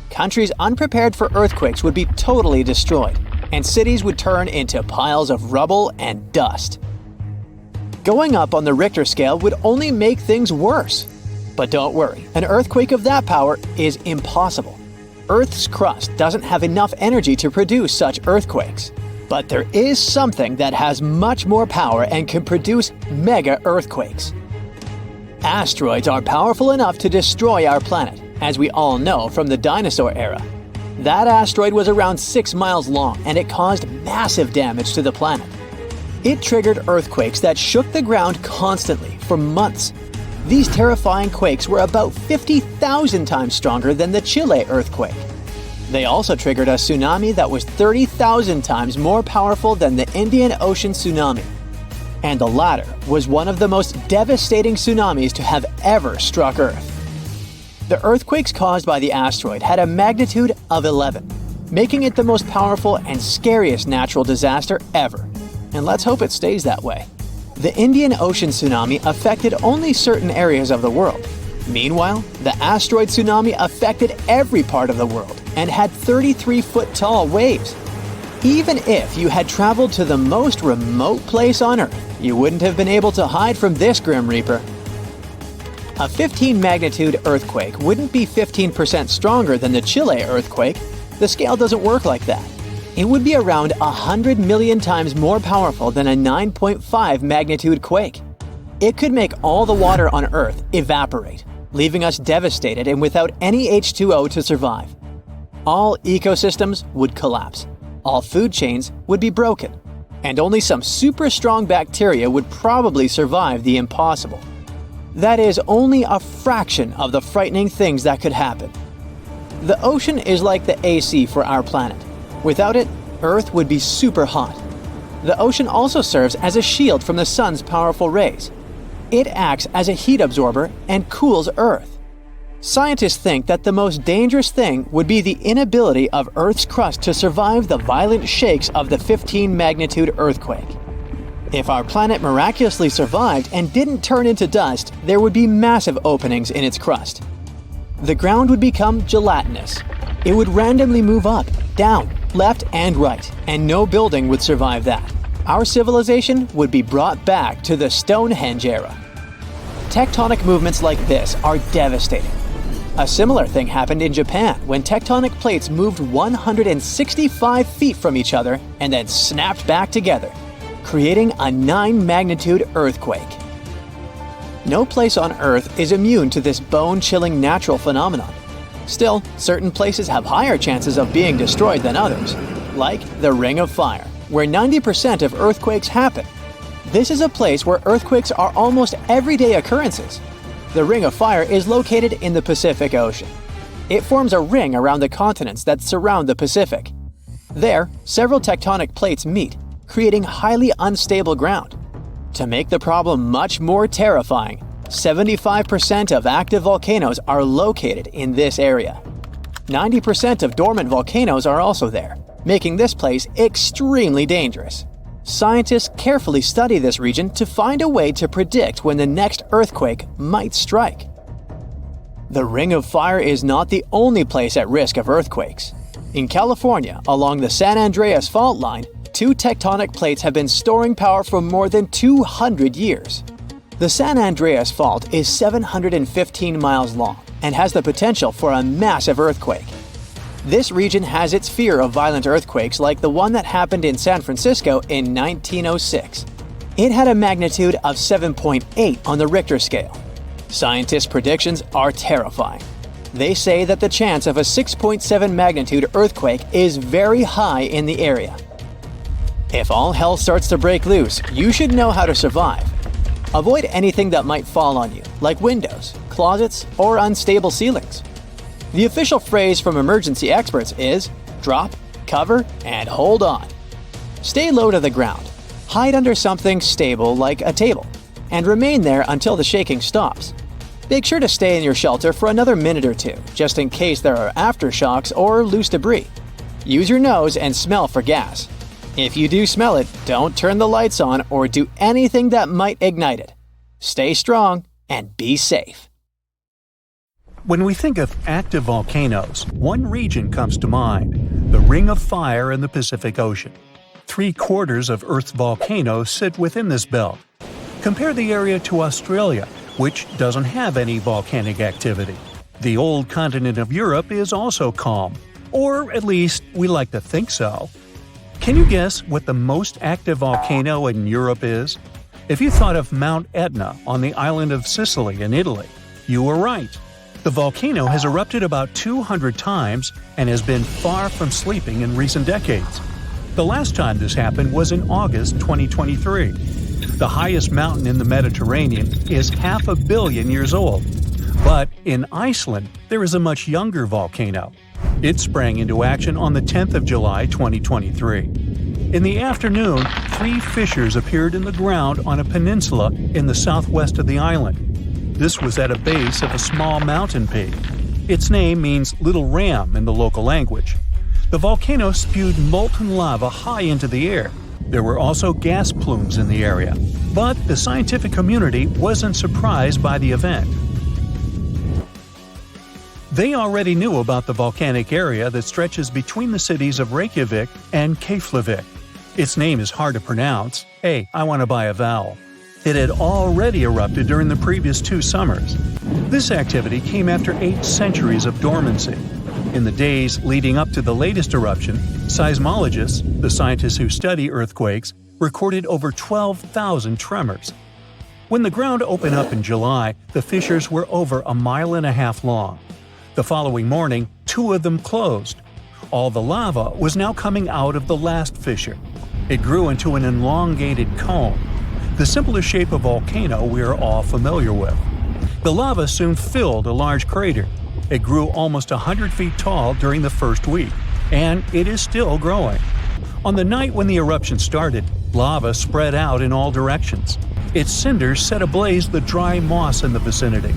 Countries unprepared for earthquakes would be totally destroyed, and cities would turn into piles of rubble and dust. Going up on the Richter scale would only make things worse. But don't worry, an earthquake of that power is impossible. Earth's crust doesn't have enough energy to produce such earthquakes. But there is something that has much more power and can produce mega earthquakes. Asteroids are powerful enough to destroy our planet, as we all know from the dinosaur era. That asteroid was around 6 miles long and it caused massive damage to the planet. It triggered earthquakes that shook the ground constantly for months. These terrifying quakes were about 50,000 times stronger than the Chile earthquake. They also triggered a tsunami that was 30,000 times more powerful than the Indian Ocean tsunami. And the latter was one of the most devastating tsunamis to have ever struck Earth. The earthquakes caused by the asteroid had a magnitude of 11, making it the most powerful and scariest natural disaster ever. And let's hope it stays that way. The Indian Ocean tsunami affected only certain areas of the world. Meanwhile, the asteroid tsunami affected every part of the world and had 33-foot-tall waves. Even if you had traveled to the most remote place on Earth, you wouldn't have been able to hide from this Grim Reaper. A 15-magnitude earthquake wouldn't be 15% stronger than the Chile earthquake. The scale doesn't work like that. It would be around 100 million times more powerful than a 9.5 magnitude quake. It could make all the water on Earth evaporate, leaving us devastated and without any H2O to survive. All ecosystems would collapse, all food chains would be broken, and only some super strong bacteria would probably survive the impossible. That is only a fraction of the frightening things that could happen. The ocean is like the AC for our planet. Without it, Earth would be super hot. The ocean also serves as a shield from the sun's powerful rays. It acts as a heat absorber and cools Earth. Scientists think that the most dangerous thing would be the inability of Earth's crust to survive the violent shakes of the 15-magnitude earthquake. If our planet miraculously survived and didn't turn into dust, there would be massive openings in its crust. The ground would become gelatinous. It would randomly move up, down, left, and right, and no building would survive that. Our civilization would be brought back to the Stonehenge era. Tectonic movements like this are devastating. A similar thing happened in Japan when tectonic plates moved 165 feet from each other and then snapped back together, creating a 9-magnitude earthquake. No place on Earth is immune to this bone-chilling natural phenomenon. Still, certain places have higher chances of being destroyed than others, like the Ring of Fire, where 90% of earthquakes happen. This is a place where earthquakes are almost everyday occurrences. The Ring of Fire is located in the Pacific Ocean. It forms a ring around the continents that surround the Pacific. There, several tectonic plates meet, creating highly unstable ground. To make the problem much more terrifying, 75% of active volcanoes are located in this area. 90% of dormant volcanoes are also there, making this place extremely dangerous. Scientists carefully study this region to find a way to predict when the next earthquake might strike. The Ring of Fire is not the only place at risk of earthquakes. In California, along the San Andreas fault line, 2 tectonic plates have been storing power for more than 200 years. The San Andreas Fault is 715 miles long and has the potential for a massive earthquake. This region has its fear of violent earthquakes like the one that happened in San Francisco in 1906. It had a magnitude of 7.8 on the Richter scale. Scientists' predictions are terrifying. They say that the chance of a 6.7 magnitude earthquake is very high in the area. If all hell starts to break loose, you should know how to survive. Avoid anything that might fall on you, like windows, closets, or unstable ceilings. The official phrase from emergency experts is drop, cover, and hold on. Stay low to the ground. Hide under something stable like a table, and remain there until the shaking stops. Make sure to stay in your shelter for another minute or two, just in case there are aftershocks or loose debris. Use your nose and smell for gas. If you do smell it, don't turn the lights on or do anything that might ignite it. Stay strong and be safe. When we think of active volcanoes, one region comes to mind: the Ring of Fire in the Pacific Ocean. 3/4 of Earth's volcanoes sit within this belt. Compare the area to Australia, which doesn't have any volcanic activity. The old continent of Europe is also calm, or at least we like to think so. Can you guess what the most active volcano in Europe is? If you thought of Mount Etna on the island of Sicily in Italy, you were right. The volcano has erupted about 200 times and has been far from sleeping in recent decades. The last time this happened was in August 2023. The highest mountain in the Mediterranean is 500 million years old. But in Iceland, there is a much younger volcano. It sprang into action on the 10th of July 2023. In the afternoon, 3 fissures appeared in the ground on a peninsula in the southwest of the island. This was at a base of a small mountain peak. Its name means Little Ram in the local language. The volcano spewed molten lava high into the air. There were also gas plumes in the area. But the scientific community wasn't surprised by the event. They already knew about the volcanic area that stretches between the cities of Reykjavik and Keflavik. Its name is hard to pronounce. Hey, I want to buy a vowel. It had already erupted during the previous 2 summers. This activity came after 8 centuries of dormancy. In the days leading up to the latest eruption, seismologists, the scientists who study earthquakes, recorded over 12,000 tremors. When the ground opened up in July, the fissures were over 1.5 miles long. The following morning, 2 of them closed. All the lava was now coming out of the last fissure. It grew into an elongated cone, the simplest shape of volcano we are all familiar with. The lava soon filled a large crater. It grew almost 100 feet tall during the first week, and it is still growing. On the night when the eruption started, lava spread out in all directions. Its cinders set ablaze the dry moss in the vicinity.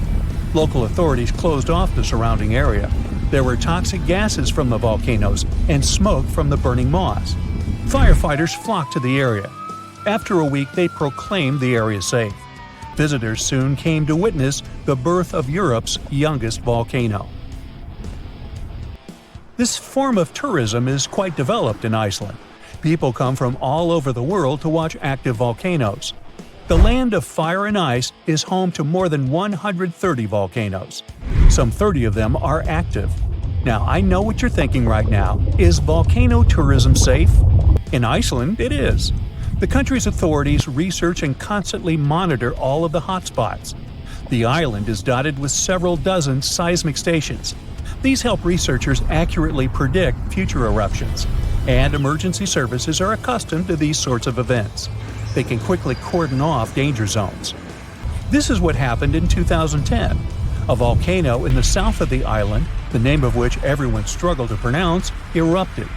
Local authorities closed off the surrounding area. There were toxic gases from the volcanoes and smoke from the burning moss. Firefighters flocked to the area. After a week, they proclaimed the area safe. Visitors soon came to witness the birth of Europe's youngest volcano. This form of tourism is quite developed in Iceland. People come from all over the world to watch active volcanoes. The land of fire and ice is home to more than 130 volcanoes. Some 30 of them are active. Now, I know what you're thinking right now. Is volcano tourism safe? In Iceland, it is. The country's authorities research and constantly monitor all of the hotspots. The island is dotted with several dozen seismic stations. These help researchers accurately predict future eruptions, and emergency services are accustomed to these sorts of events. They can quickly cordon off danger zones. This is what happened in 2010. A volcano in the south of the island, the name of which everyone struggled to pronounce, erupted.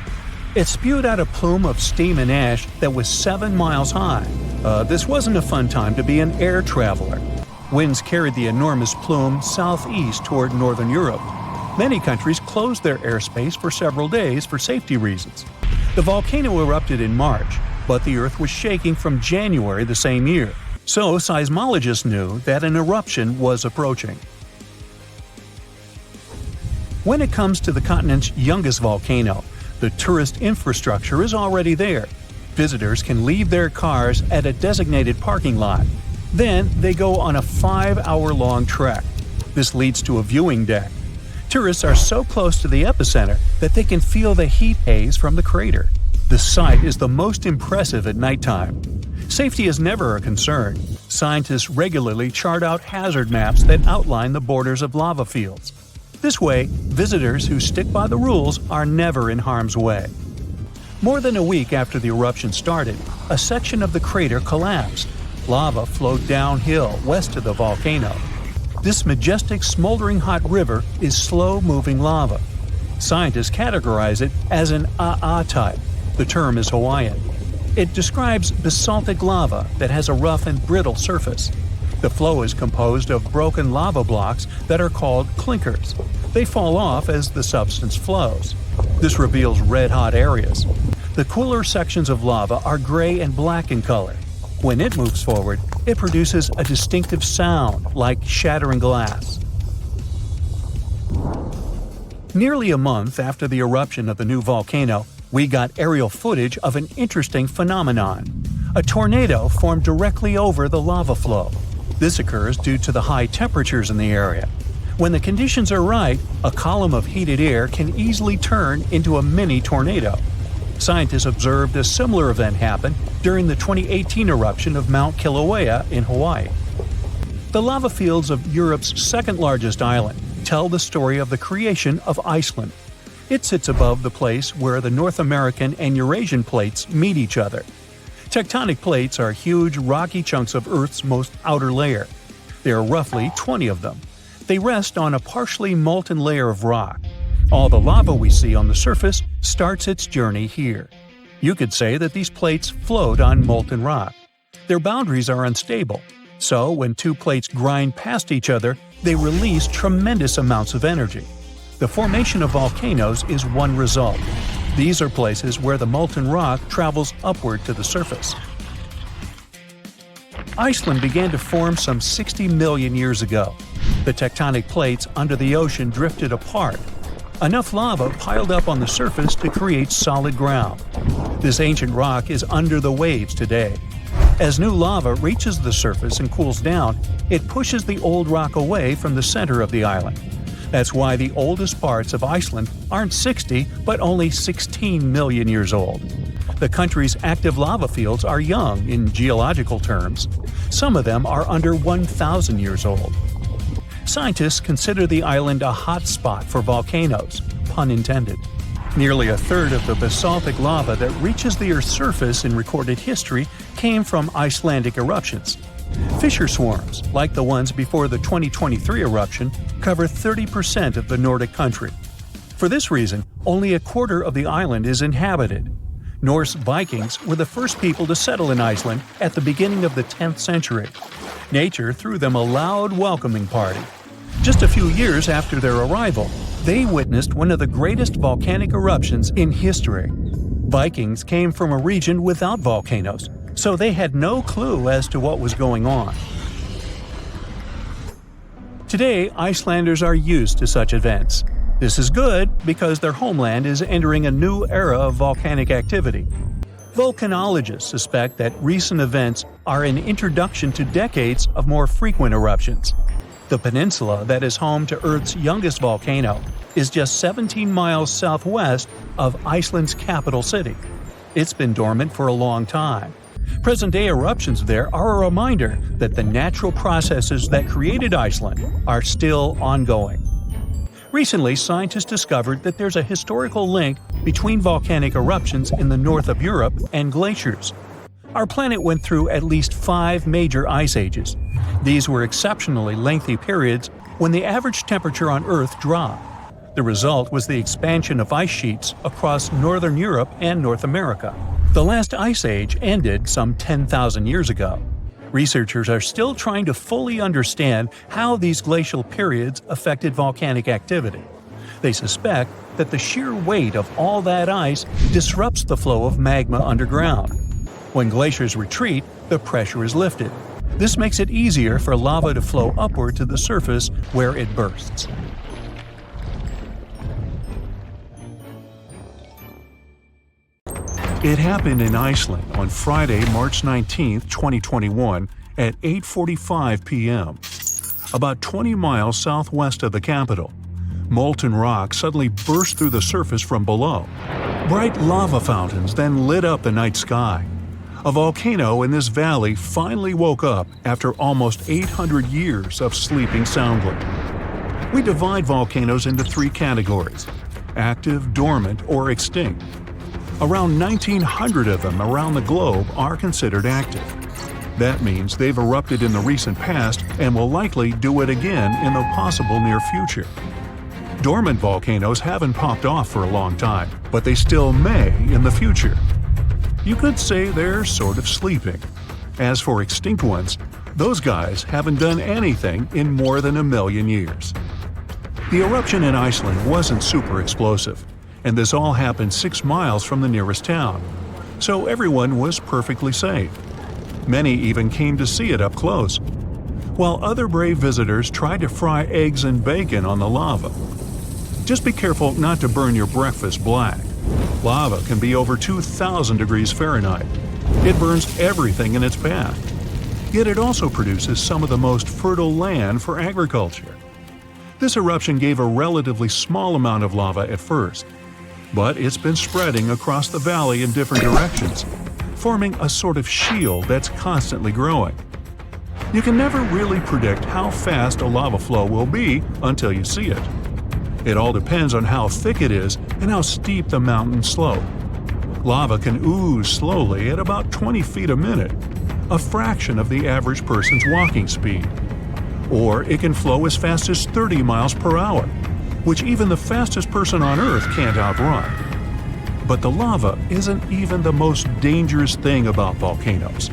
It spewed out a plume of steam and ash that was 7 miles high. This wasn't a fun time to be an air traveler. Winds carried the enormous plume southeast toward northern Europe. Many countries closed their airspace for several days for safety reasons. The volcano erupted in March, but the Earth was shaking from January the same year, so seismologists knew that an eruption was approaching. When it comes to the continent's youngest volcano, the tourist infrastructure is already there. Visitors can leave their cars at a designated parking lot. Then they go on a 5-hour-long trek. This leads to a viewing deck. Tourists are so close to the epicenter that they can feel the heat haze from the crater. The sight is the most impressive at nighttime. Safety is never a concern. Scientists regularly chart out hazard maps that outline the borders of lava fields. This way, visitors who stick by the rules are never in harm's way. More than a week after the eruption started, a section of the crater collapsed. Lava flowed downhill west of the volcano. This majestic smoldering hot river is slow-moving lava. Scientists categorize it as an AA type. The term is Hawaiian. It describes basaltic lava that has a rough and brittle surface. The flow is composed of broken lava blocks that are called clinkers. They fall off as the substance flows. This reveals red-hot areas. The cooler sections of lava are gray and black in color. When it moves forward, it produces a distinctive sound like shattering glass. Nearly a month after the eruption of the new volcano, we got aerial footage of an interesting phenomenon. A tornado formed directly over the lava flow. This occurs due to the high temperatures in the area. When the conditions are right, a column of heated air can easily turn into a mini tornado. Scientists observed a similar event happen during the 2018 eruption of Mount Kilauea in Hawaii. The lava fields of Europe's second-largest island tell the story of the creation of Iceland. It sits above the place where the North American and Eurasian plates meet each other. Tectonic plates are huge, rocky chunks of Earth's most outer layer. There are roughly 20 of them. They rest on a partially molten layer of rock. All the lava we see on the surface starts its journey here. You could say that these plates float on molten rock. Their boundaries are unstable, so when two plates grind past each other, they release tremendous amounts of energy. The formation of volcanoes is one result. These are places where the molten rock travels upward to the surface. Iceland began to form some 60 million years ago. The tectonic plates under the ocean drifted apart. Enough lava piled up on the surface to create solid ground. This ancient rock is under the waves today. As new lava reaches the surface and cools down, it pushes the old rock away from the center of the island. That's why the oldest parts of Iceland aren't 60, but only 16 million years old. The country's active lava fields are young in geological terms. Some of them are under 1,000 years old. Scientists consider the island a hot spot for volcanoes, pun intended. Nearly a third of the basaltic lava that reaches the Earth's surface in recorded history came from Icelandic eruptions. Fissure swarms, like the ones before the 2023 eruption, cover 30% of the Nordic country. For this reason, only a quarter of the island is inhabited. Norse Vikings were the first people to settle in Iceland at the beginning of the 10th century. Nature threw them a loud welcoming party. Just a few years after their arrival, they witnessed one of the greatest volcanic eruptions in history. Vikings came from a region without volcanoes, so they had no clue as to what was going on. Today, Icelanders are used to such events. This is good because their homeland is entering a new era of volcanic activity. Volcanologists suspect that recent events are an introduction to decades of more frequent eruptions. The peninsula that is home to Earth's youngest volcano is just 17 miles southwest of Iceland's capital city. It's been dormant for a long time. Present-day eruptions there are a reminder that the natural processes that created Iceland are still ongoing. Recently, scientists discovered that there's a historical link between volcanic eruptions in the north of Europe and glaciers. Our planet went through at least 5 major ice ages. These were exceptionally lengthy periods when the average temperature on Earth dropped. The result was the expansion of ice sheets across northern Europe and North America. The last ice age ended some 10,000 years ago. Researchers are still trying to fully understand how these glacial periods affected volcanic activity. They suspect that the sheer weight of all that ice disrupts the flow of magma underground. When glaciers retreat, the pressure is lifted. This makes it easier for lava to flow upward to the surface where it bursts. It happened in Iceland on Friday, March 19, 2021 at 8:45 p.m. About 20 miles southwest of the capital. Molten rock suddenly burst through the surface from below. Bright lava fountains then lit up the night sky. A volcano in this valley finally woke up after almost 800 years of sleeping soundly. We divide volcanoes into 3 categories: active, dormant, or extinct. Around 1,900 of them around the globe are considered active. That means they've erupted in the recent past and will likely do it again in the possible near future. Dormant volcanoes haven't popped off for a long time, but they still may in the future. You could say they're sort of sleeping. As for extinct ones, Those guys haven't done anything in more than 1,000,000 years. The eruption in Iceland wasn't super explosive, and this all happened 6 miles from the nearest town, so everyone was perfectly safe. Many even came to see it up close, while other brave visitors tried to fry eggs and bacon on the lava. Just be careful not to burn your breakfast black. Lava can be over 2,000 degrees Fahrenheit. It burns everything in its path. Yet it also produces some of the most fertile land for agriculture. This eruption gave a relatively small amount of lava at first, but it's been spreading across the valley in different directions, forming a sort of shield that's constantly growing. You can never really predict how fast a lava flow will be until you see it. It all depends on how thick it is and how steep the mountain slope. Lava can ooze slowly at about 20 feet a minute, a fraction of the average person's walking speed. Or it can flow as fast as 30 miles per hour, which even the fastest person on Earth can't outrun. But the lava isn't even the most dangerous thing about volcanoes.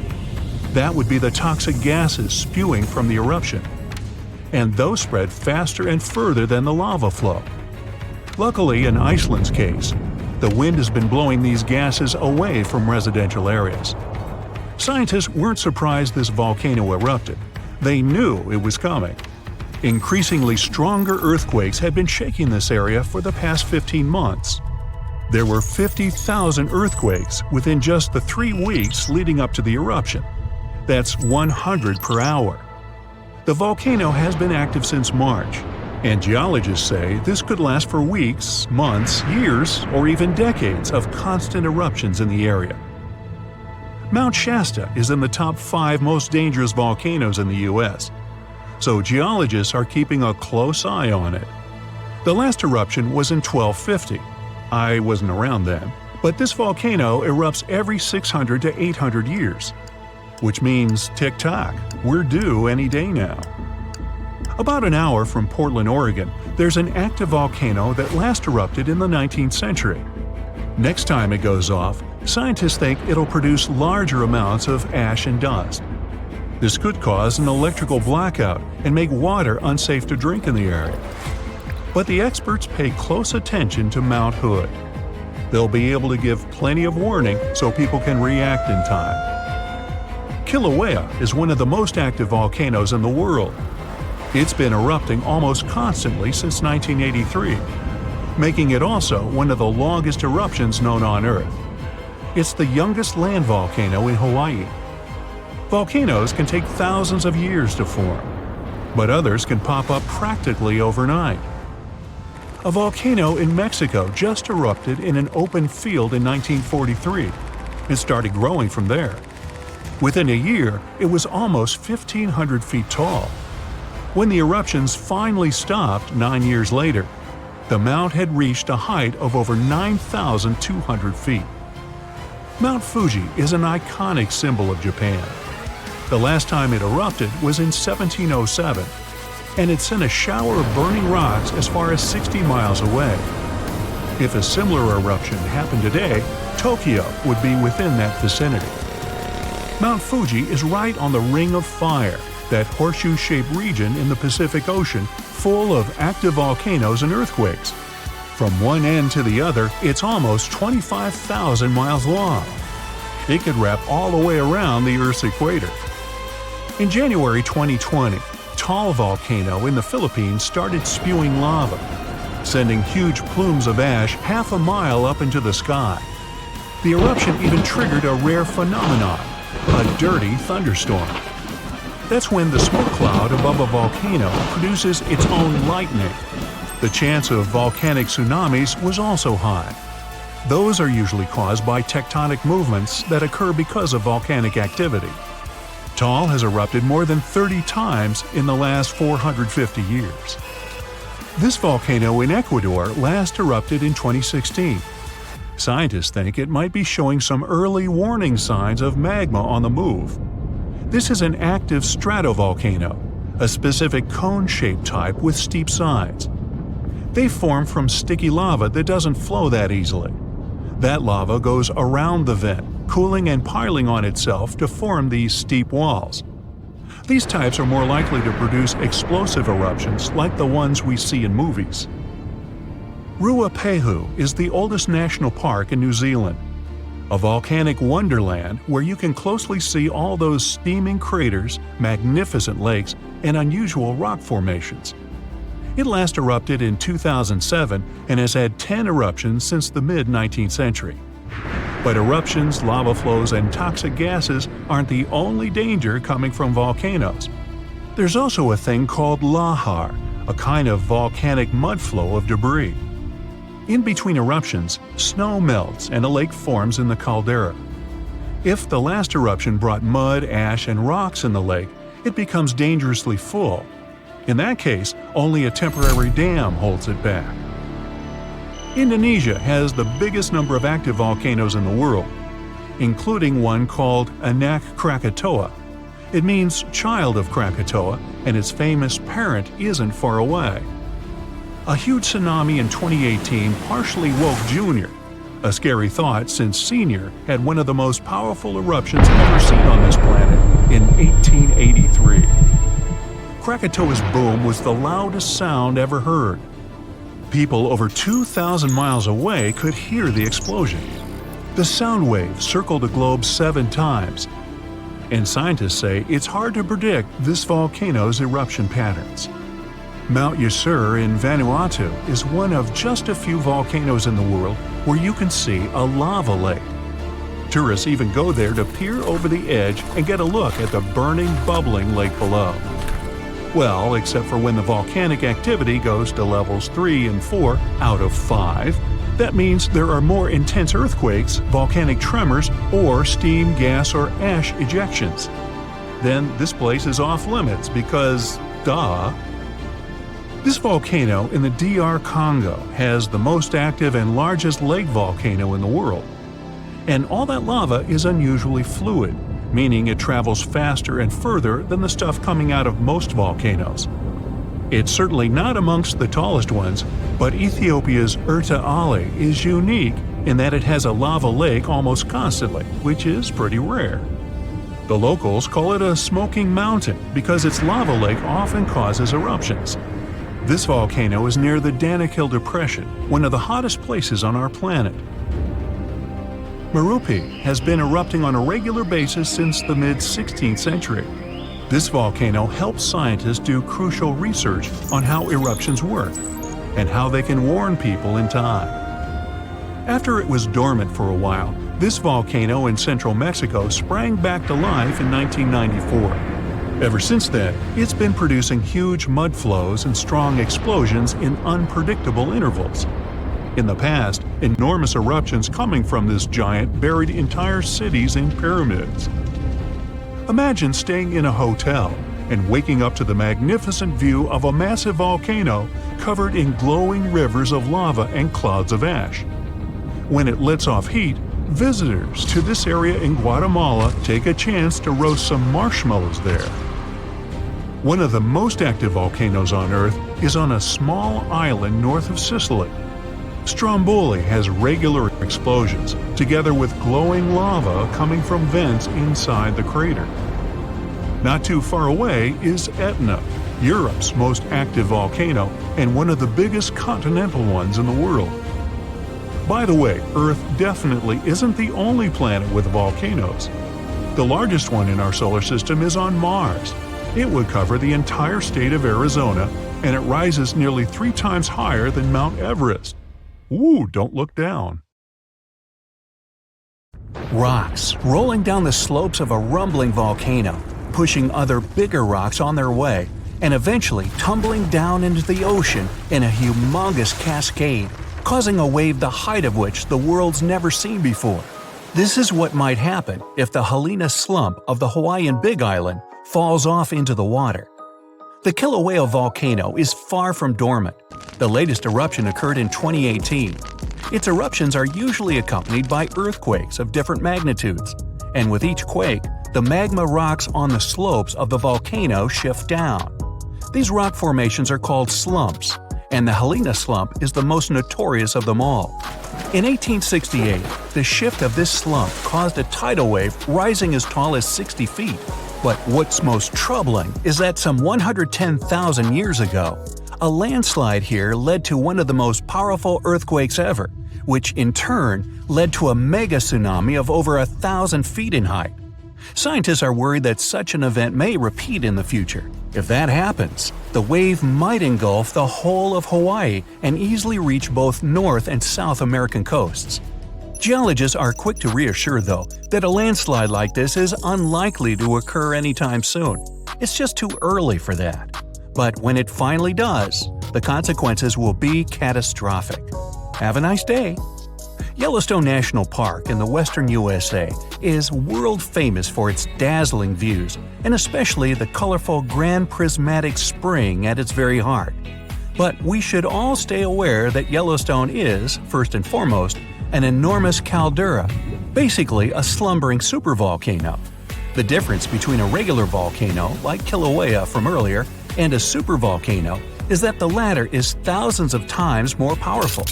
That would be the toxic gases spewing from the eruption. And those spread faster and further than the lava flow. Luckily, in Iceland's case, the wind has been blowing these gases away from residential areas. Scientists weren't surprised this volcano erupted. They knew it was coming. Increasingly stronger earthquakes had been shaking this area for the past 15 months. There were 50,000 earthquakes within just the 3 weeks leading up to the eruption. That's 100 per hour. The volcano has been active since March, and geologists say this could last for weeks, months, years, or even decades of constant eruptions in the area. Mount Shasta is in the top 5 most dangerous volcanoes in the U.S., so geologists are keeping a close eye on it. The last eruption was in 1250. I wasn't around then, but this volcano erupts every 600 to 800 years. Which means tick-tock, we're due any day now. About an hour from Portland, Oregon, there's an active volcano that last erupted in the 19th century. Next time it goes off, scientists think it'll produce larger amounts of ash and dust. This could cause an electrical blackout and make water unsafe to drink in the area. But the experts pay close attention to Mount Hood. They'll be able to give plenty of warning so people can react in time. Kilauea is one of the most active volcanoes in the world. It's been erupting almost constantly since 1983, making it also one of the longest eruptions known on Earth. It's the youngest land volcano in Hawaii. Volcanoes can take thousands of years to form, but others can pop up practically overnight. A volcano in Mexico just erupted in an open field in 1943 and started growing from there. Within a year, it was almost 1,500 feet tall. When the eruptions finally stopped 9 years later, the mount had reached a height of over 9,200 feet. Mount Fuji is an iconic symbol of Japan. The last time it erupted was in 1707, and it sent a shower of burning rocks as far as 60 miles away. If a similar eruption happened today, Tokyo would be within that vicinity. Mount Fuji is right on the Ring of Fire, that horseshoe-shaped region in the Pacific Ocean full of active volcanoes and earthquakes. From one end to the other, it's almost 25,000 miles long. It could wrap all the way around the Earth's equator. In January 2020, Taal volcano in the Philippines started spewing lava, sending huge plumes of ash half a mile up into the sky. The eruption even triggered a rare phenomenon, a dirty thunderstorm. That's when the smoke cloud above a volcano produces its own lightning. The chance of volcanic tsunamis was also high. Those are usually caused by tectonic movements that occur because of volcanic activity. Taal has erupted more than 30 times in the last 450 years. This volcano in Ecuador last erupted in 2016. Scientists think it might be showing some early warning signs of magma on the move. This is an active stratovolcano, a specific cone-shaped type with steep sides. They form from sticky lava that doesn't flow that easily. That lava goes around the vent, cooling and piling on itself to form these steep walls. These types are more likely to produce explosive eruptions like the ones we see in movies. Ruapehu is the oldest national park in New Zealand, a volcanic wonderland where you can closely see all those steaming craters, magnificent lakes, and unusual rock formations. It last erupted in 2007 and has had 10 eruptions since the mid-19th century. But eruptions, lava flows, and toxic gases aren't the only danger coming from volcanoes. There's also a thing called lahar, a kind of volcanic mud flow of debris. In between eruptions, snow melts and a lake forms in the caldera. If the last eruption brought mud, ash, and rocks in the lake, it becomes dangerously full. In that case, only a temporary dam holds it back. Indonesia has the biggest number of active volcanoes in the world, including one called Anak Krakatoa. It means child of Krakatoa, and its famous parent isn't far away. A huge tsunami in 2018 partially woke Junior, a scary thought since Senior had one of the most powerful eruptions ever seen on this planet in 1883. Krakatoa's boom was the loudest sound ever heard. People over 2,000 miles away could hear the explosion. The sound wave circled the globe 7 times, and scientists say it's hard to predict this volcano's eruption patterns. Mount Yasur in Vanuatu is one of just a few volcanoes in the world where you can see a lava lake. Tourists even go there to peer over the edge and get a look at the burning, bubbling lake below. Well, except for when the volcanic activity goes to levels 3 and 4 out of 5. That means there are more intense earthquakes, volcanic tremors, or steam, gas, or ash ejections. Then this place is off limits because, duh. This volcano in the DR Congo has the most active and largest lake volcano in the world. And all that lava is unusually fluid, meaning it travels faster and further than the stuff coming out of most volcanoes. It's certainly not amongst the tallest ones, but Ethiopia's Erta Ale is unique in that it has a lava lake almost constantly, which is pretty rare. The locals call it a smoking mountain because its lava lake often causes eruptions. This volcano is near the Danakil Depression, one of the hottest places on our planet. Merupi has been erupting on a regular basis since the mid-16th century. This volcano helps scientists do crucial research on how eruptions work and how they can warn people in time. After it was dormant for a while, this volcano in central Mexico sprang back to life in 1994. Ever since then, it's been producing huge mud flows and strong explosions in unpredictable intervals. In the past, enormous eruptions coming from this giant buried entire cities in pyramids. Imagine staying in a hotel and waking up to the magnificent view of a massive volcano covered in glowing rivers of lava and clouds of ash. When it lets off heat, visitors to this area in Guatemala take a chance to roast some marshmallows there. One of the most active volcanoes on Earth is on a small island north of Sicily. Stromboli has regular explosions, together with glowing lava coming from vents inside the crater. Not too far away is Etna, Europe's most active volcano and one of the biggest continental ones in the world. By the way, Earth definitely isn't the only planet with volcanoes. The largest one in our solar system is on Mars. It would cover the entire state of Arizona, and it rises nearly 3 times higher than Mount Everest. Ooh, don't look down. Rocks rolling down the slopes of a rumbling volcano, pushing other bigger rocks on their way, and eventually tumbling down into the ocean in a humongous cascade, causing a wave the height of which the world's never seen before. This is what might happen if the Helena slump of the Hawaiian Big Island falls off into the water. The Kilauea volcano is far from dormant. The latest eruption occurred in 2018. Its eruptions are usually accompanied by earthquakes of different magnitudes, and with each quake, the magma rocks on the slopes of the volcano shift down. These rock formations are called slumps, and the Helena slump is the most notorious of them all. In 1868, the shift of this slump caused a tidal wave rising as tall as 60 feet. But what's most troubling is that some 110,000 years ago, a landslide here led to one of the most powerful earthquakes ever, which in turn led to a mega tsunami of over 1,000 feet in height. Scientists are worried that such an event may repeat in the future. If that happens, the wave might engulf the whole of Hawaii and easily reach both North and South American coasts. Geologists are quick to reassure, though, that a landslide like this is unlikely to occur anytime soon. It's just too early for that. But when it finally does, the consequences will be catastrophic. Have a nice day! Yellowstone National Park in the western USA is world famous for its dazzling views, and especially the colorful Grand Prismatic Spring at its very heart. But we should all stay aware that Yellowstone is, first and foremost, an enormous caldera, basically a slumbering supervolcano. The difference between a regular volcano, like Kilauea from earlier, and a supervolcano is that the latter is thousands of times more powerful.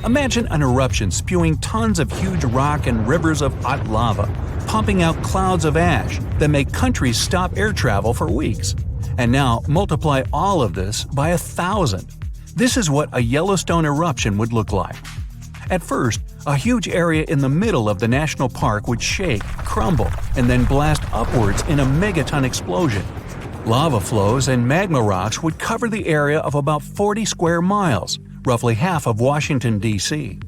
Imagine an eruption spewing tons of huge rock and rivers of hot lava, pumping out clouds of ash that make countries stop air travel for weeks. And now multiply all of this by 1,000. This is what a Yellowstone eruption would look like. At first, a huge area in the middle of the national park would shake, crumble, and then blast upwards in a megaton explosion. Lava flows and magma rocks would cover the area of about 40 square miles, roughly half of Washington, D.C.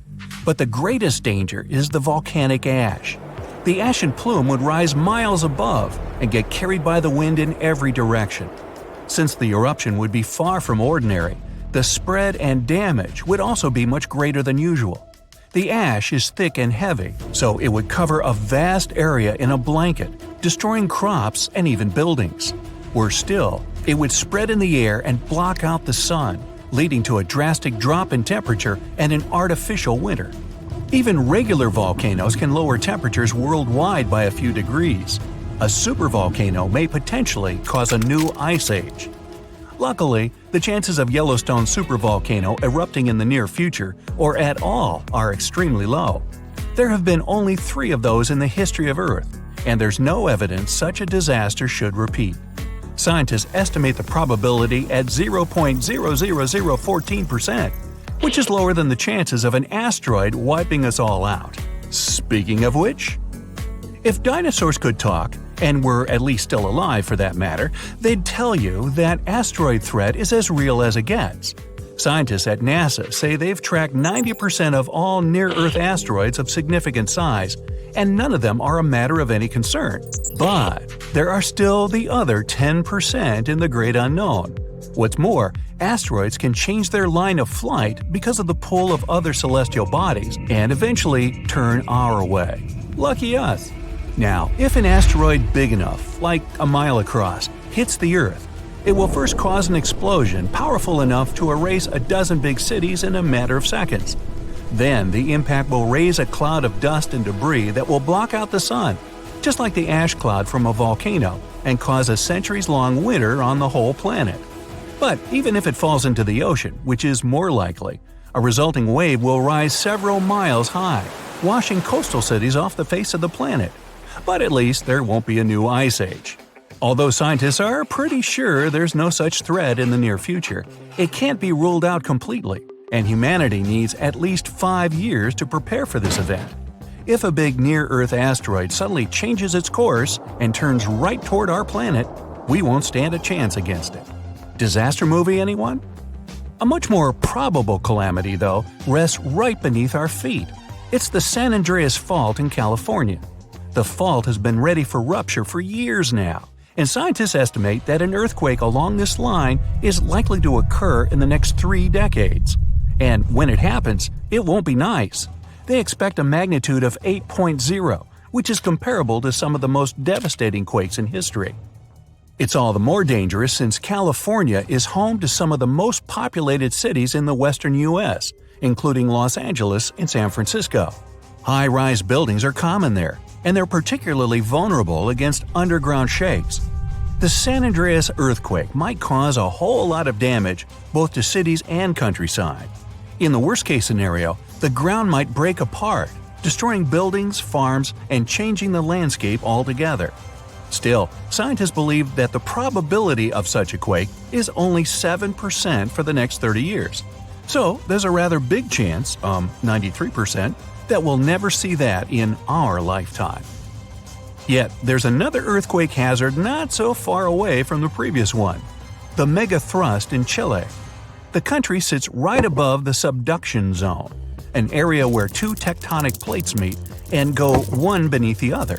But the greatest danger is the volcanic ash. The ashen plume would rise miles above and get carried by the wind in every direction. Since the eruption would be far from ordinary, the spread and damage would also be much greater than usual. The ash is thick and heavy, so it would cover a vast area in a blanket, destroying crops and even buildings. Worse still, it would spread in the air and block out the sun, leading to a drastic drop in temperature and an artificial winter. Even regular volcanoes can lower temperatures worldwide by a few degrees. A supervolcano may potentially cause a new ice age. Luckily, the chances of Yellowstone supervolcano erupting in the near future, or at all, are extremely low. There have been only 3 of those in the history of Earth, and there's no evidence such a disaster should repeat. Scientists estimate the probability at 0.00014%, which is lower than the chances of an asteroid wiping us all out. Speaking of which, if dinosaurs could talk, and were at least still alive for that matter, they'd tell you that asteroid threat is as real as it gets. Scientists at NASA say they've tracked 90% of all near-Earth asteroids of significant size, and none of them are a matter of any concern. But there are still the other 10% in the great unknown. What's more, asteroids can change their line of flight because of the pull of other celestial bodies and eventually turn our way. Lucky us! Now, if an asteroid big enough, like a mile across, hits the Earth, it will first cause an explosion powerful enough to erase a dozen big cities in a matter of seconds. Then the impact will raise a cloud of dust and debris that will block out the sun, just like the ash cloud from a volcano, and cause a centuries-long winter on the whole planet. But even if it falls into the ocean, which is more likely, a resulting wave will rise several miles high, washing coastal cities off the face of the planet. But at least there won't be a new ice age. Although scientists are pretty sure there's no such threat in the near future, it can't be ruled out completely, and humanity needs at least 5 years to prepare for this event. If a big near-Earth asteroid suddenly changes its course and turns right toward our planet, we won't stand a chance against it. Disaster movie, anyone? A much more probable calamity, though, rests right beneath our feet. It's the San Andreas Fault in California. The fault has been ready for rupture for years now, and scientists estimate that an earthquake along this line is likely to occur in the next 3 decades. And when it happens, it won't be nice. They expect a magnitude of 8.0, which is comparable to some of the most devastating quakes in history. It's all the more dangerous since California is home to some of the most populated cities in the western U.S., including Los Angeles and San Francisco. High-rise buildings are common there, and they're particularly vulnerable against underground shakes. The San Andreas earthquake might cause a whole lot of damage both to cities and countryside. In the worst-case scenario, the ground might break apart, destroying buildings, farms, and changing the landscape altogether. Still, scientists believe that the probability of such a quake is only 7% for the next 30 years. So, there's a rather big chance, 93%, that we'll never see that in our lifetime. Yet, there's another earthquake hazard not so far away from the previous one: the megathrust in Chile. The country sits right above the subduction zone, an area where two tectonic plates meet and go one beneath the other.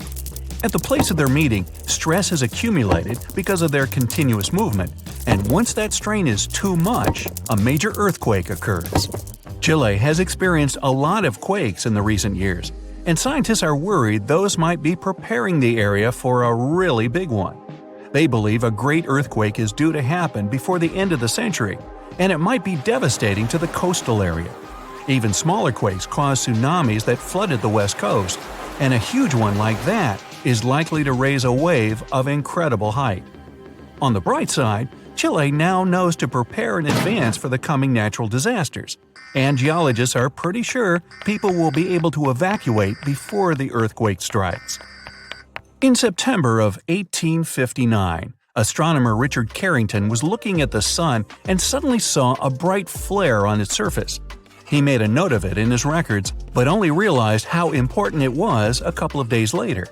At the place of their meeting, stress has accumulated because of their continuous movement, and once that strain is too much, a major earthquake occurs. Chile has experienced a lot of quakes in the recent years, and scientists are worried those might be preparing the area for a really big one. They believe a great earthquake is due to happen before the end of the century, and it might be devastating to the coastal area. Even smaller quakes cause tsunamis that flooded the west coast, and a huge one like that is likely to raise a wave of incredible height. On the bright side, Chile now knows to prepare in advance for the coming natural disasters, and geologists are pretty sure people will be able to evacuate before the earthquake strikes. In September of 1859, astronomer Richard Carrington was looking at the sun and suddenly saw a bright flare on its surface. He made a note of it in his records, but only realized how important it was a couple of days later.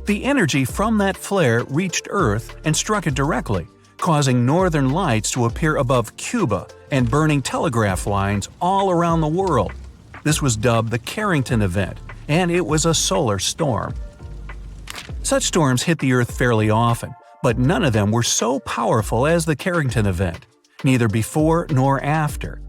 The energy from that flare reached Earth and struck it directly, causing northern lights to appear above Cuba and burning telegraph lines all around the world. This was dubbed the Carrington event, and it was a solar storm. Such storms hit the Earth fairly often, but none of them were so powerful as the Carrington event, neither before nor after.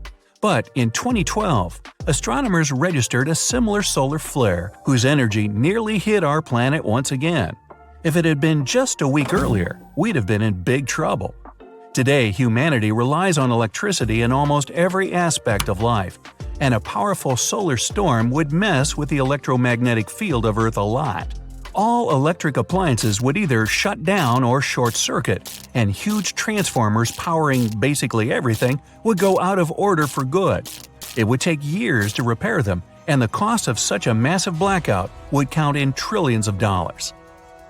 But in 2012, astronomers registered a similar solar flare whose energy nearly hit our planet once again. If it had been just a week earlier, we'd have been in big trouble. Today, humanity relies on electricity in almost every aspect of life, and a powerful solar storm would mess with the electromagnetic field of Earth a lot. All electric appliances would either shut down or short-circuit, and huge transformers powering basically everything would go out of order for good. It would take years to repair them, and the cost of such a massive blackout would count in trillions of dollars.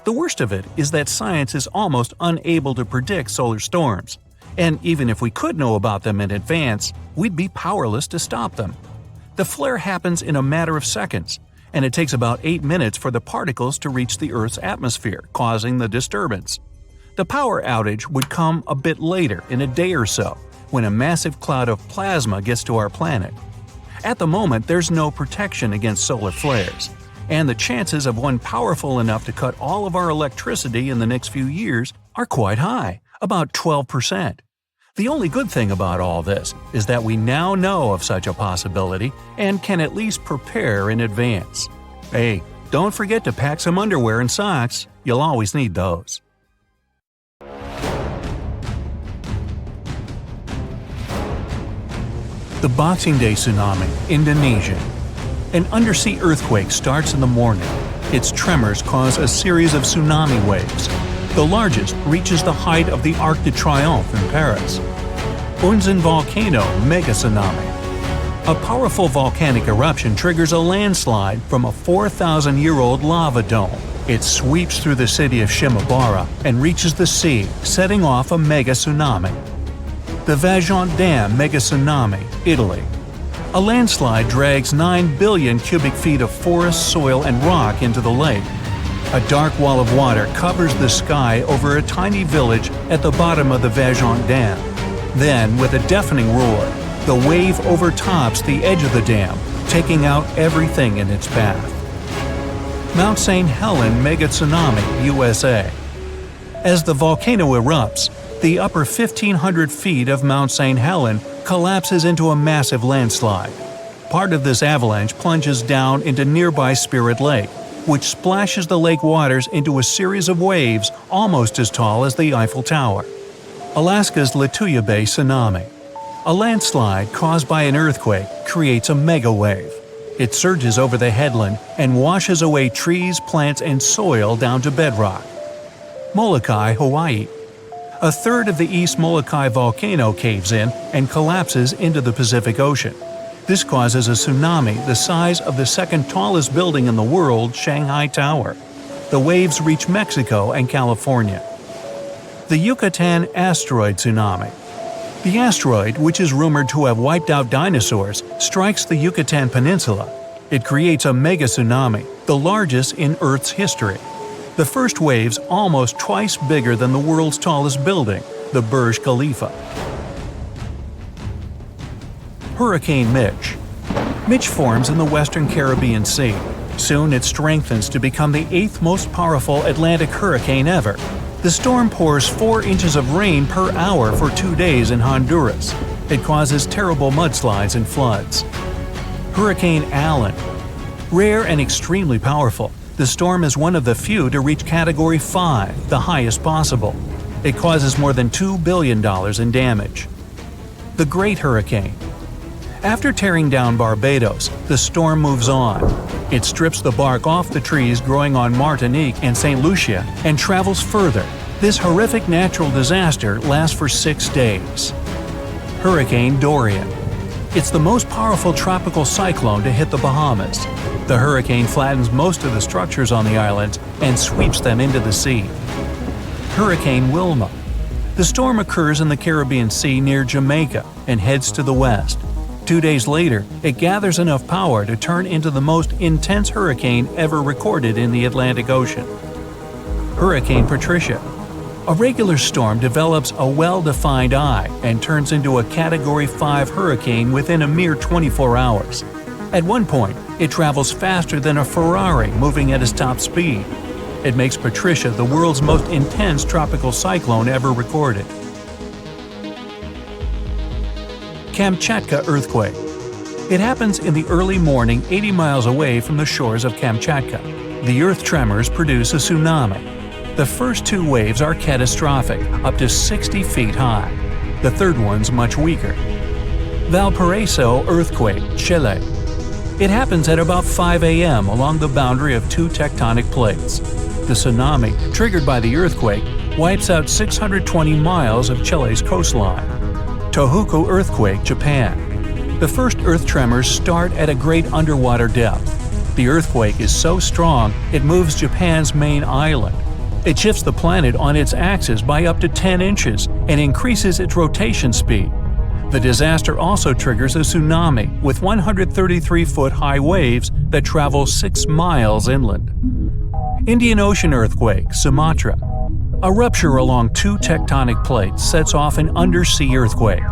The worst of it is that science is almost unable to predict solar storms, and even if we could know about them in advance, we'd be powerless to stop them. The flare happens in a matter of seconds, and it takes about 8 minutes for the particles to reach the Earth's atmosphere, causing the disturbance. The power outage would come a bit later, in a day or so, when a massive cloud of plasma gets to our planet. At the moment, there's no protection against solar flares, and the chances of one powerful enough to cut all of our electricity in the next few years are quite high, about 12%. The only good thing about all this is that we now know of such a possibility and can at least prepare in advance. Hey, don't forget to pack some underwear and socks. You'll always need those. The Boxing Day Tsunami, Indonesia. An undersea earthquake starts in the morning. Its tremors cause a series of tsunami waves. The largest reaches the height of the Arc de Triomphe in Paris. Unzen Volcano Mega Tsunami. A powerful volcanic eruption triggers a landslide from a 4,000-year-old lava dome. It sweeps through the city of Shimabara and reaches the sea, setting off a mega tsunami. The Vajont Dam Mega Tsunami, Italy. A landslide drags 9 billion cubic feet of forest, soil, and rock into the lake. A dark wall of water covers the sky over a tiny village at the bottom of the Vajont Dam. Then, with a deafening roar, the wave overtops the edge of the dam, taking out everything in its path. Mount St. Helens Mega Tsunami, USA. As the volcano erupts, the upper 1,500 feet of Mount St. Helens collapses into a massive landslide. Part of this avalanche plunges down into nearby Spirit Lake, which splashes the lake waters into a series of waves almost as tall as the Eiffel Tower. Alaska's Lituya Bay Tsunami. A landslide caused by an earthquake creates a megawave. It surges over the headland and washes away trees, plants, and soil down to bedrock. Molokai, Hawaii. A third of the East Molokai volcano caves in and collapses into the Pacific Ocean. This causes a tsunami the size of the second tallest building in the world, Shanghai Tower. The waves reach Mexico and California. The Yucatan asteroid tsunami. The asteroid, which is rumored to have wiped out dinosaurs, strikes the Yucatan Peninsula. It creates a mega tsunami, the largest in Earth's history. The first waves almost twice bigger than the world's tallest building, the Burj Khalifa. Hurricane Mitch. Mitch forms in the western Caribbean Sea. Soon it strengthens to become the 8th most powerful Atlantic hurricane ever. The storm pours 4 inches of rain per hour for 2 days in Honduras. It causes terrible mudslides and floods. Hurricane Allen. Rare and extremely powerful, the storm is one of the few to reach Category 5, the highest possible. It causes more than $2 billion in damage. The Great Hurricane. After tearing down Barbados, the storm moves on. It strips the bark off the trees growing on Martinique and St. Lucia and travels further. This horrific natural disaster lasts for 6 days. Hurricane Dorian. It's the most powerful tropical cyclone to hit the Bahamas. The hurricane flattens most of the structures on the islands and sweeps them into the sea. Hurricane Wilma. The storm occurs in the Caribbean Sea near Jamaica and heads to the west. 2 days later, it gathers enough power to turn into the most intense hurricane ever recorded in the Atlantic Ocean. Hurricane Patricia. A regular storm develops a well-defined eye and turns into a Category 5 hurricane within a mere 24 hours. At one point, it travels faster than a Ferrari moving at its top speed. It makes Patricia the world's most intense tropical cyclone ever recorded. Kamchatka earthquake. It happens in the early morning 80 miles away from the shores of Kamchatka. The earth tremors produce a tsunami. The first 2 waves are catastrophic, up to 60 feet high. The third one's much weaker. Valparaiso earthquake, Chile. It happens at about 5 a.m. along the boundary of 2 tectonic plates. The tsunami, triggered by the earthquake, wipes out 620 miles of Chile's coastline. Tohoku earthquake, Japan. The first earth tremors start at a great underwater depth. The earthquake is so strong it moves Japan's main island. It shifts the planet on its axis by up to 10 inches and increases its rotation speed. The disaster also triggers a tsunami with 133-foot high waves that travel 6 miles inland. Indian Ocean earthquake, Sumatra. A rupture along 2 tectonic plates sets off an undersea earthquake.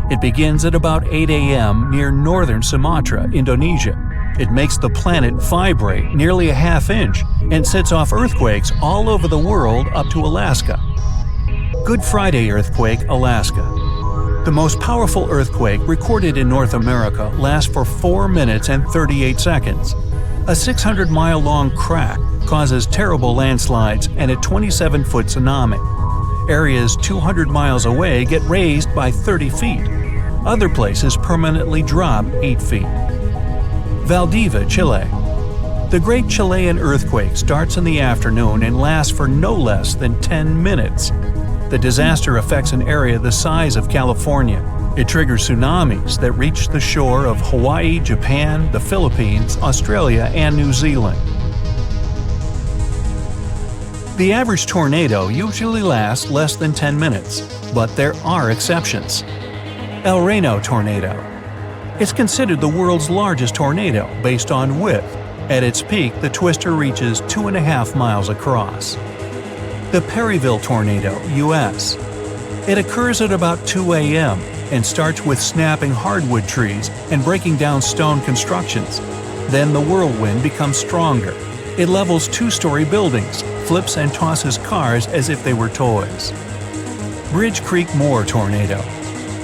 It begins at about 8 a.m. near northern Sumatra, Indonesia. It makes the planet vibrate nearly a half inch and sets off earthquakes all over the world up to Alaska. Good Friday earthquake, Alaska. The most powerful earthquake recorded in North America lasts for 4 minutes and 38 seconds. A 600-mile-long crack causes terrible landslides and a 27-foot tsunami. Areas 200 miles away get raised by 30 feet. Other places permanently drop 8 feet. Valdivia, Chile. The Great Chilean Earthquake starts in the afternoon and lasts for no less than 10 minutes. The disaster affects an area the size of California. It triggers tsunamis that reach the shore of Hawaii, Japan, the Philippines, Australia, and New Zealand. The average tornado usually lasts less than 10 minutes, but there are exceptions. El Reno tornado. It's considered the world's largest tornado based on width. At its peak, the twister reaches 2.5 miles across. The Perryville tornado, U.S. It occurs at about 2 a.m. and starts with snapping hardwood trees and breaking down stone constructions. Then the whirlwind becomes stronger. It levels 2-story buildings, flips and tosses cars as if they were toys. Bridge Creek Moore tornado.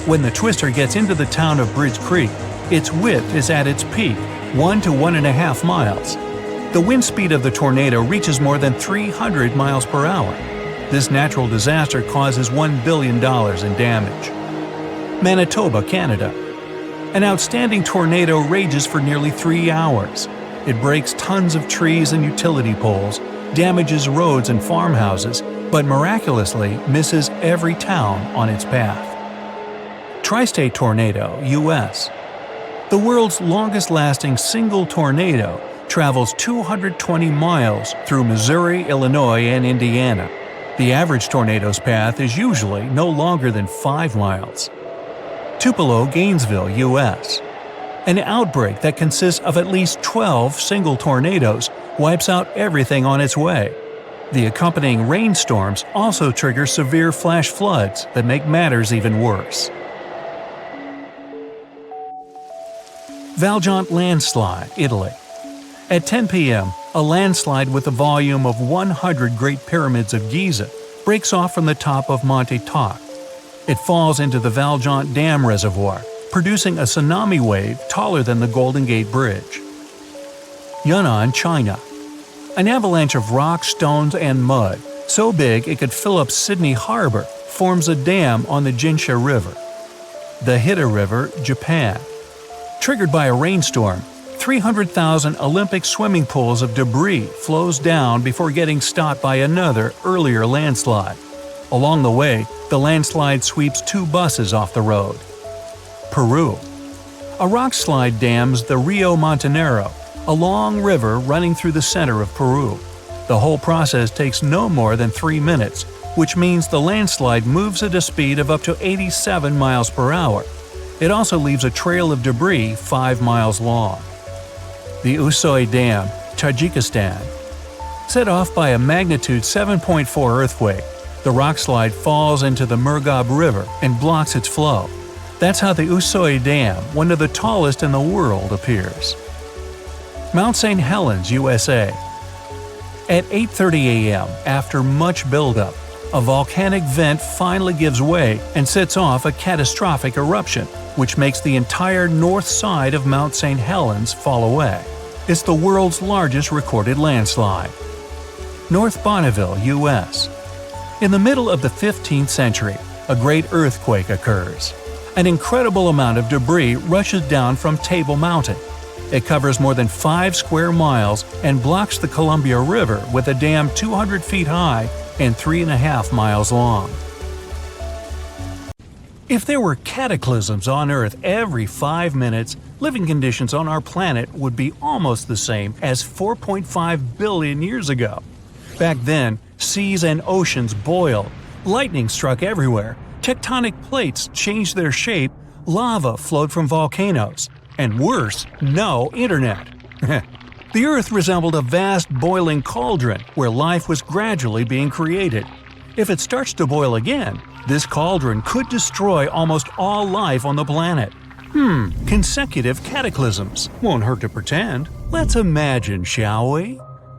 When the twister gets into the town of Bridge Creek, its width is at its peak, 1 to 1.5 miles. The wind speed of the tornado reaches more than 300 miles per hour. This natural disaster causes $1 billion in damage. Manitoba, Canada. An outstanding tornado rages for nearly 3 hours. It breaks tons of trees and utility poles, damages roads and farmhouses, but miraculously misses every town on its path. Tri-state tornado, U.S. The world's longest-lasting single tornado travels 220 miles through Missouri, Illinois, and Indiana. The average tornado's path is usually no longer than 5 miles. Tupelo, Gainesville, U.S. An outbreak that consists of at least 12 single tornadoes wipes out everything on its way. The accompanying rainstorms also trigger severe flash floods that make matters even worse. Valjean landslide, Italy. At 10 p.m., a landslide with a volume of 100 Great Pyramids of Giza breaks off from the top of Monte Toc. It falls into the Valjean Dam reservoir, producing a tsunami wave taller than the Golden Gate Bridge. Yunnan, China. An avalanche of rocks, stones, and mud, so big it could fill up Sydney Harbor, forms a dam on the Jinsha River. The Hida River, Japan. Triggered by a rainstorm, 300,000 Olympic swimming pools of debris flows down before getting stopped by another, earlier landslide. Along the way, the landslide sweeps 2 buses off the road. Peru. A rock slide dams the Rio Montanero, a long river running through the center of Peru. The whole process takes no more than 3 minutes, which means the landslide moves at a speed of up to 87 miles per hour. It also leaves a trail of debris 5 miles long. The Usoy Dam, Tajikistan. Set off by a magnitude 7.4 earthquake, the rockslide falls into the Murghab River and blocks its flow. That's how the Usoy Dam, one of the tallest in the world, appears. Mount St. Helens, USA. At 8:30 a.m., after much buildup, a volcanic vent finally gives way and sets off a catastrophic eruption, which makes the entire north side of Mount St. Helens fall away. It's the world's largest recorded landslide. North Bonneville, U.S. In the middle of the 15th century, a great earthquake occurs. An incredible amount of debris rushes down from Table Mountain. It covers more than 5 square miles and blocks the Columbia River with a dam 200 feet high and 3.5 miles long. If there were cataclysms on Earth every 5 minutes, living conditions on our planet would be almost the same as 4.5 billion years ago. Back then, seas and oceans boiled, lightning struck everywhere, tectonic plates changed their shape, lava flowed from volcanoes, and worse, no internet. The Earth resembled a vast boiling cauldron where life was gradually being created. If it starts to boil again, this cauldron could destroy almost all life on the planet. Consecutive cataclysms. Won't hurt to pretend. Let's imagine, shall we?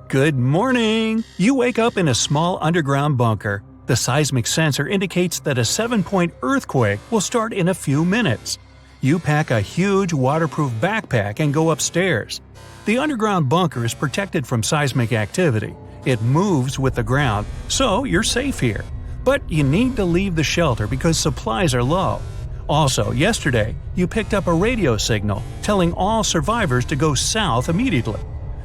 Good morning! You wake up in a small underground bunker. The seismic sensor indicates that a 7-point earthquake will start in a few minutes. You pack a huge waterproof backpack and go upstairs. The underground bunker is protected from seismic activity. It moves with the ground, so you're safe here. But you need to leave the shelter because supplies are low. Also, yesterday, you picked up a radio signal telling all survivors to go south immediately.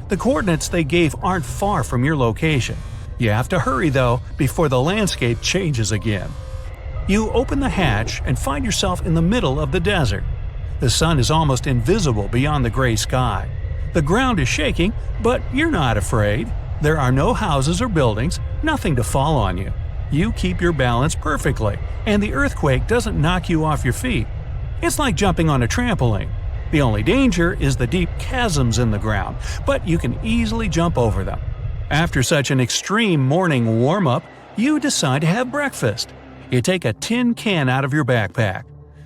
The coordinates they gave aren't far from your location. You have to hurry, though, before the landscape changes again. You open the hatch and find yourself in the middle of the desert. The sun is almost invisible beyond the gray sky. The ground is shaking, but you're not afraid. There are no houses or buildings, nothing to fall on you. You keep your balance perfectly, and the earthquake doesn't knock you off your feet. It's like jumping on a trampoline. The only danger is the deep chasms in the ground, but you can easily jump over them. After such an extreme morning warm-up, you decide to have breakfast. You take a tin can out of your backpack.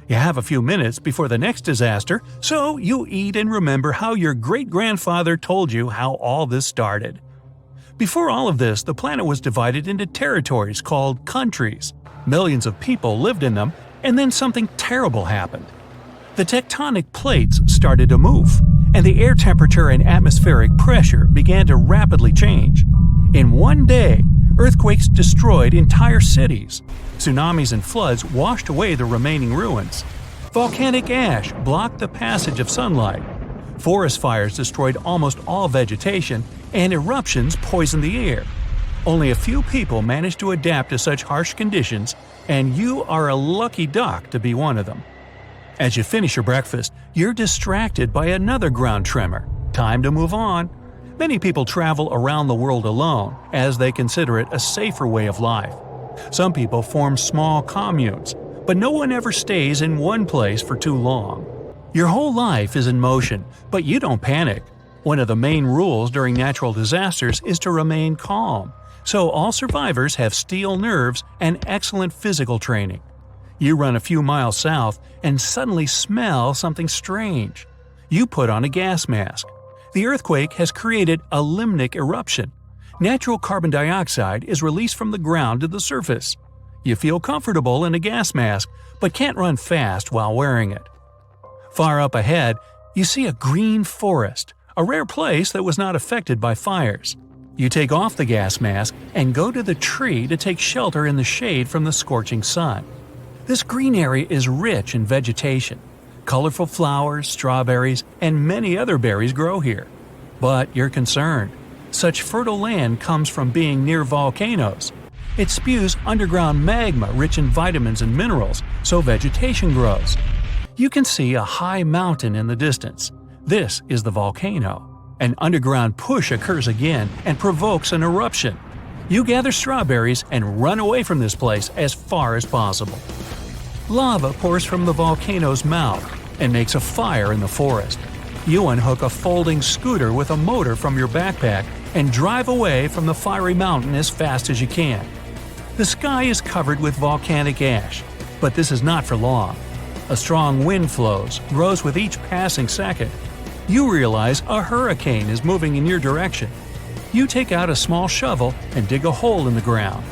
You have a few minutes before the next disaster, so you eat and remember how your great-grandfather told you how all this started. Before all of this, the planet was divided into territories called countries. Millions of people lived in them, and then something terrible happened. The tectonic plates started to move, and the air temperature and atmospheric pressure began to rapidly change. In one day, earthquakes destroyed entire cities. Tsunamis and floods washed away the remaining ruins. Volcanic ash blocked the passage of sunlight. Forest fires destroyed almost all vegetation, and eruptions poisoned the air. Only a few people managed to adapt to such harsh conditions, and you are a lucky duck to be one of them. As you finish your breakfast, you're distracted by another ground tremor. Time to move on. Many people travel around the world alone, as they consider it a safer way of life. Some people form small communes, but no one ever stays in one place for too long. Your whole life is in motion, but you don't panic. One of the main rules during natural disasters is to remain calm, so all survivors have steel nerves and excellent physical training. You run a few miles south and suddenly smell something strange. You put on a gas mask. The earthquake has created a limnic eruption. Natural carbon dioxide is released from the ground to the surface. You feel comfortable in a gas mask, but can't run fast while wearing it. Far up ahead, you see a green forest, a rare place that was not affected by fires. You take off the gas mask and go to the tree to take shelter in the shade from the scorching sun. This green area is rich in vegetation. Colorful flowers, strawberries, and many other berries grow here. But you're concerned. Such fertile land comes from being near volcanoes. It spews underground magma rich in vitamins and minerals, so vegetation grows. You can see a high mountain in the distance. This is the volcano. An underground push occurs again and provokes an eruption. You gather strawberries and run away from this place as far as possible. Lava pours from the volcano's mouth and makes a fire in the forest. You unhook a folding scooter with a motor from your backpack and drive away from the fiery mountain as fast as you can. The sky is covered with volcanic ash, but this is not for long. A strong wind grows with each passing second. You realize a hurricane is moving in your direction. You take out a small shovel and dig a hole in the ground.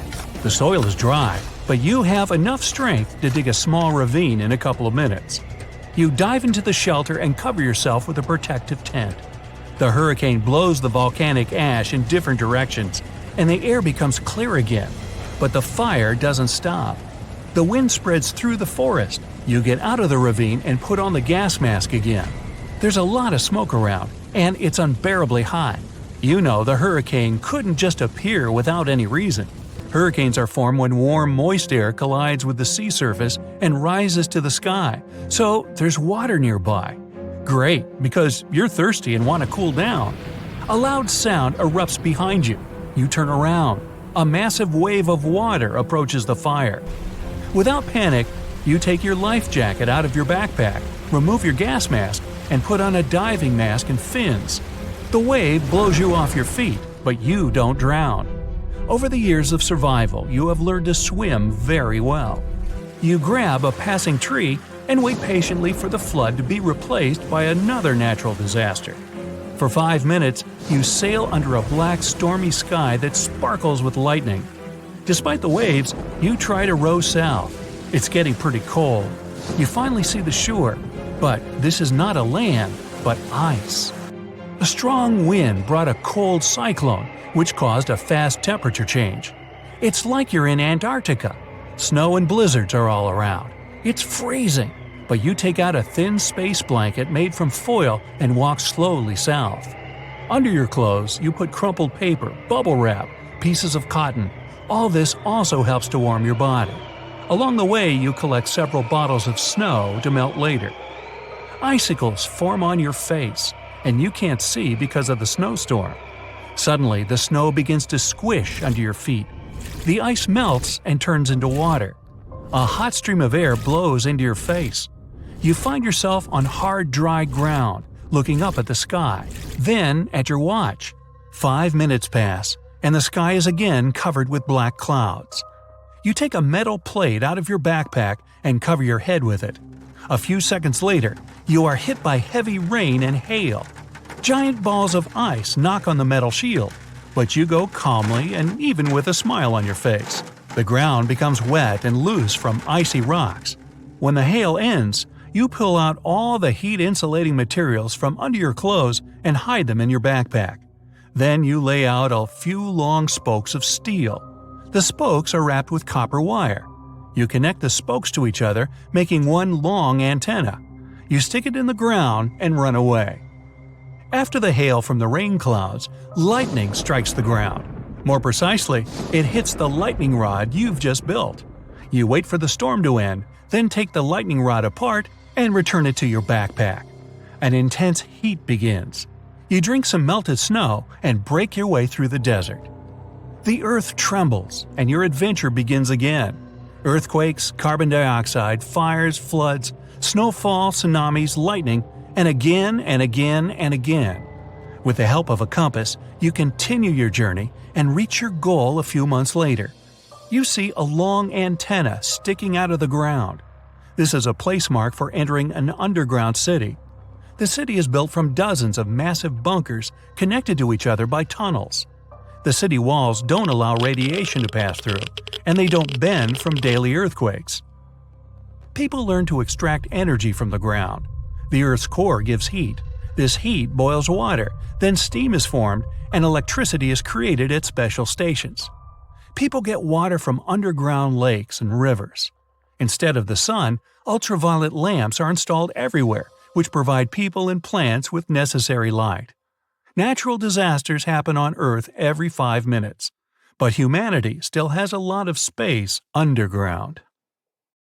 The soil is dry, but you have enough strength to dig a small ravine in a couple of minutes. You dive into the shelter and cover yourself with a protective tent. The hurricane blows the volcanic ash in different directions, and the air becomes clear again. But the fire doesn't stop. The wind spreads through the forest. You get out of the ravine and put on the gas mask again. There's a lot of smoke around, and it's unbearably hot. You know the hurricane couldn't just appear without any reason. Hurricanes are formed when warm, moist air collides with the sea surface and rises to the sky, so there's water nearby. Great, because you're thirsty and want to cool down. A loud sound erupts behind you. You turn around. A massive wave of water approaches the fire. Without panic, you take your life jacket out of your backpack, remove your gas mask, and put on a diving mask and fins. The wave blows you off your feet, but you don't drown. Over the years of survival, you have learned to swim very well. You grab a passing tree and wait patiently for the flood to be replaced by another natural disaster. For 5 minutes, you sail under a black, stormy sky that sparkles with lightning. Despite the waves, you try to row south. It's getting pretty cold. You finally see the shore, but this is not a land, but ice. A strong wind brought a cold cyclone, which caused a fast temperature change. It's like you're in Antarctica. Snow and blizzards are all around. It's freezing, but you take out a thin space blanket made from foil and walk slowly south. Under your clothes, you put crumpled paper, bubble wrap, pieces of cotton. All this also helps to warm your body. Along the way, you collect several bottles of snow to melt later. Icicles form on your face, and you can't see because of the snowstorm. Suddenly, the snow begins to squish under your feet. The ice melts and turns into water. A hot stream of air blows into your face. You find yourself on hard, dry ground, looking up at the sky, then at your watch. 5 minutes pass, and the sky is again covered with black clouds. You take a metal plate out of your backpack and cover your head with it. A few seconds later, you are hit by heavy rain and hail. Giant balls of ice knock on the metal shield, but you go calmly and even with a smile on your face. The ground becomes wet and loose from icy rocks. When the hail ends, you pull out all the heat-insulating materials from under your clothes and hide them in your backpack. Then you lay out a few long spokes of steel. The spokes are wrapped with copper wire. You connect the spokes to each other, making one long antenna. You stick it in the ground and run away. After the hail from the rain clouds, lightning strikes the ground. More precisely, it hits the lightning rod you've just built. You wait for the storm to end, then take the lightning rod apart and return it to your backpack. An intense heat begins. You drink some melted snow and break your way through the desert. The Earth trembles, and your adventure begins again. Earthquakes, carbon dioxide, fires, floods, snowfall, tsunamis, lightning, and again and again and again. With the help of a compass, you continue your journey and reach your goal a few months later. You see a long antenna sticking out of the ground. This is a place mark for entering an underground city. The city is built from dozens of massive bunkers connected to each other by tunnels. The city walls don't allow radiation to pass through, and they don't bend from daily earthquakes. People learn to extract energy from the ground. The Earth's core gives heat. This heat boils water, then steam is formed, and electricity is created at special stations. People get water from underground lakes and rivers. Instead of the sun, ultraviolet lamps are installed everywhere, which provide people and plants with necessary light. Natural disasters happen on Earth every 5 minutes, but humanity still has a lot of space underground.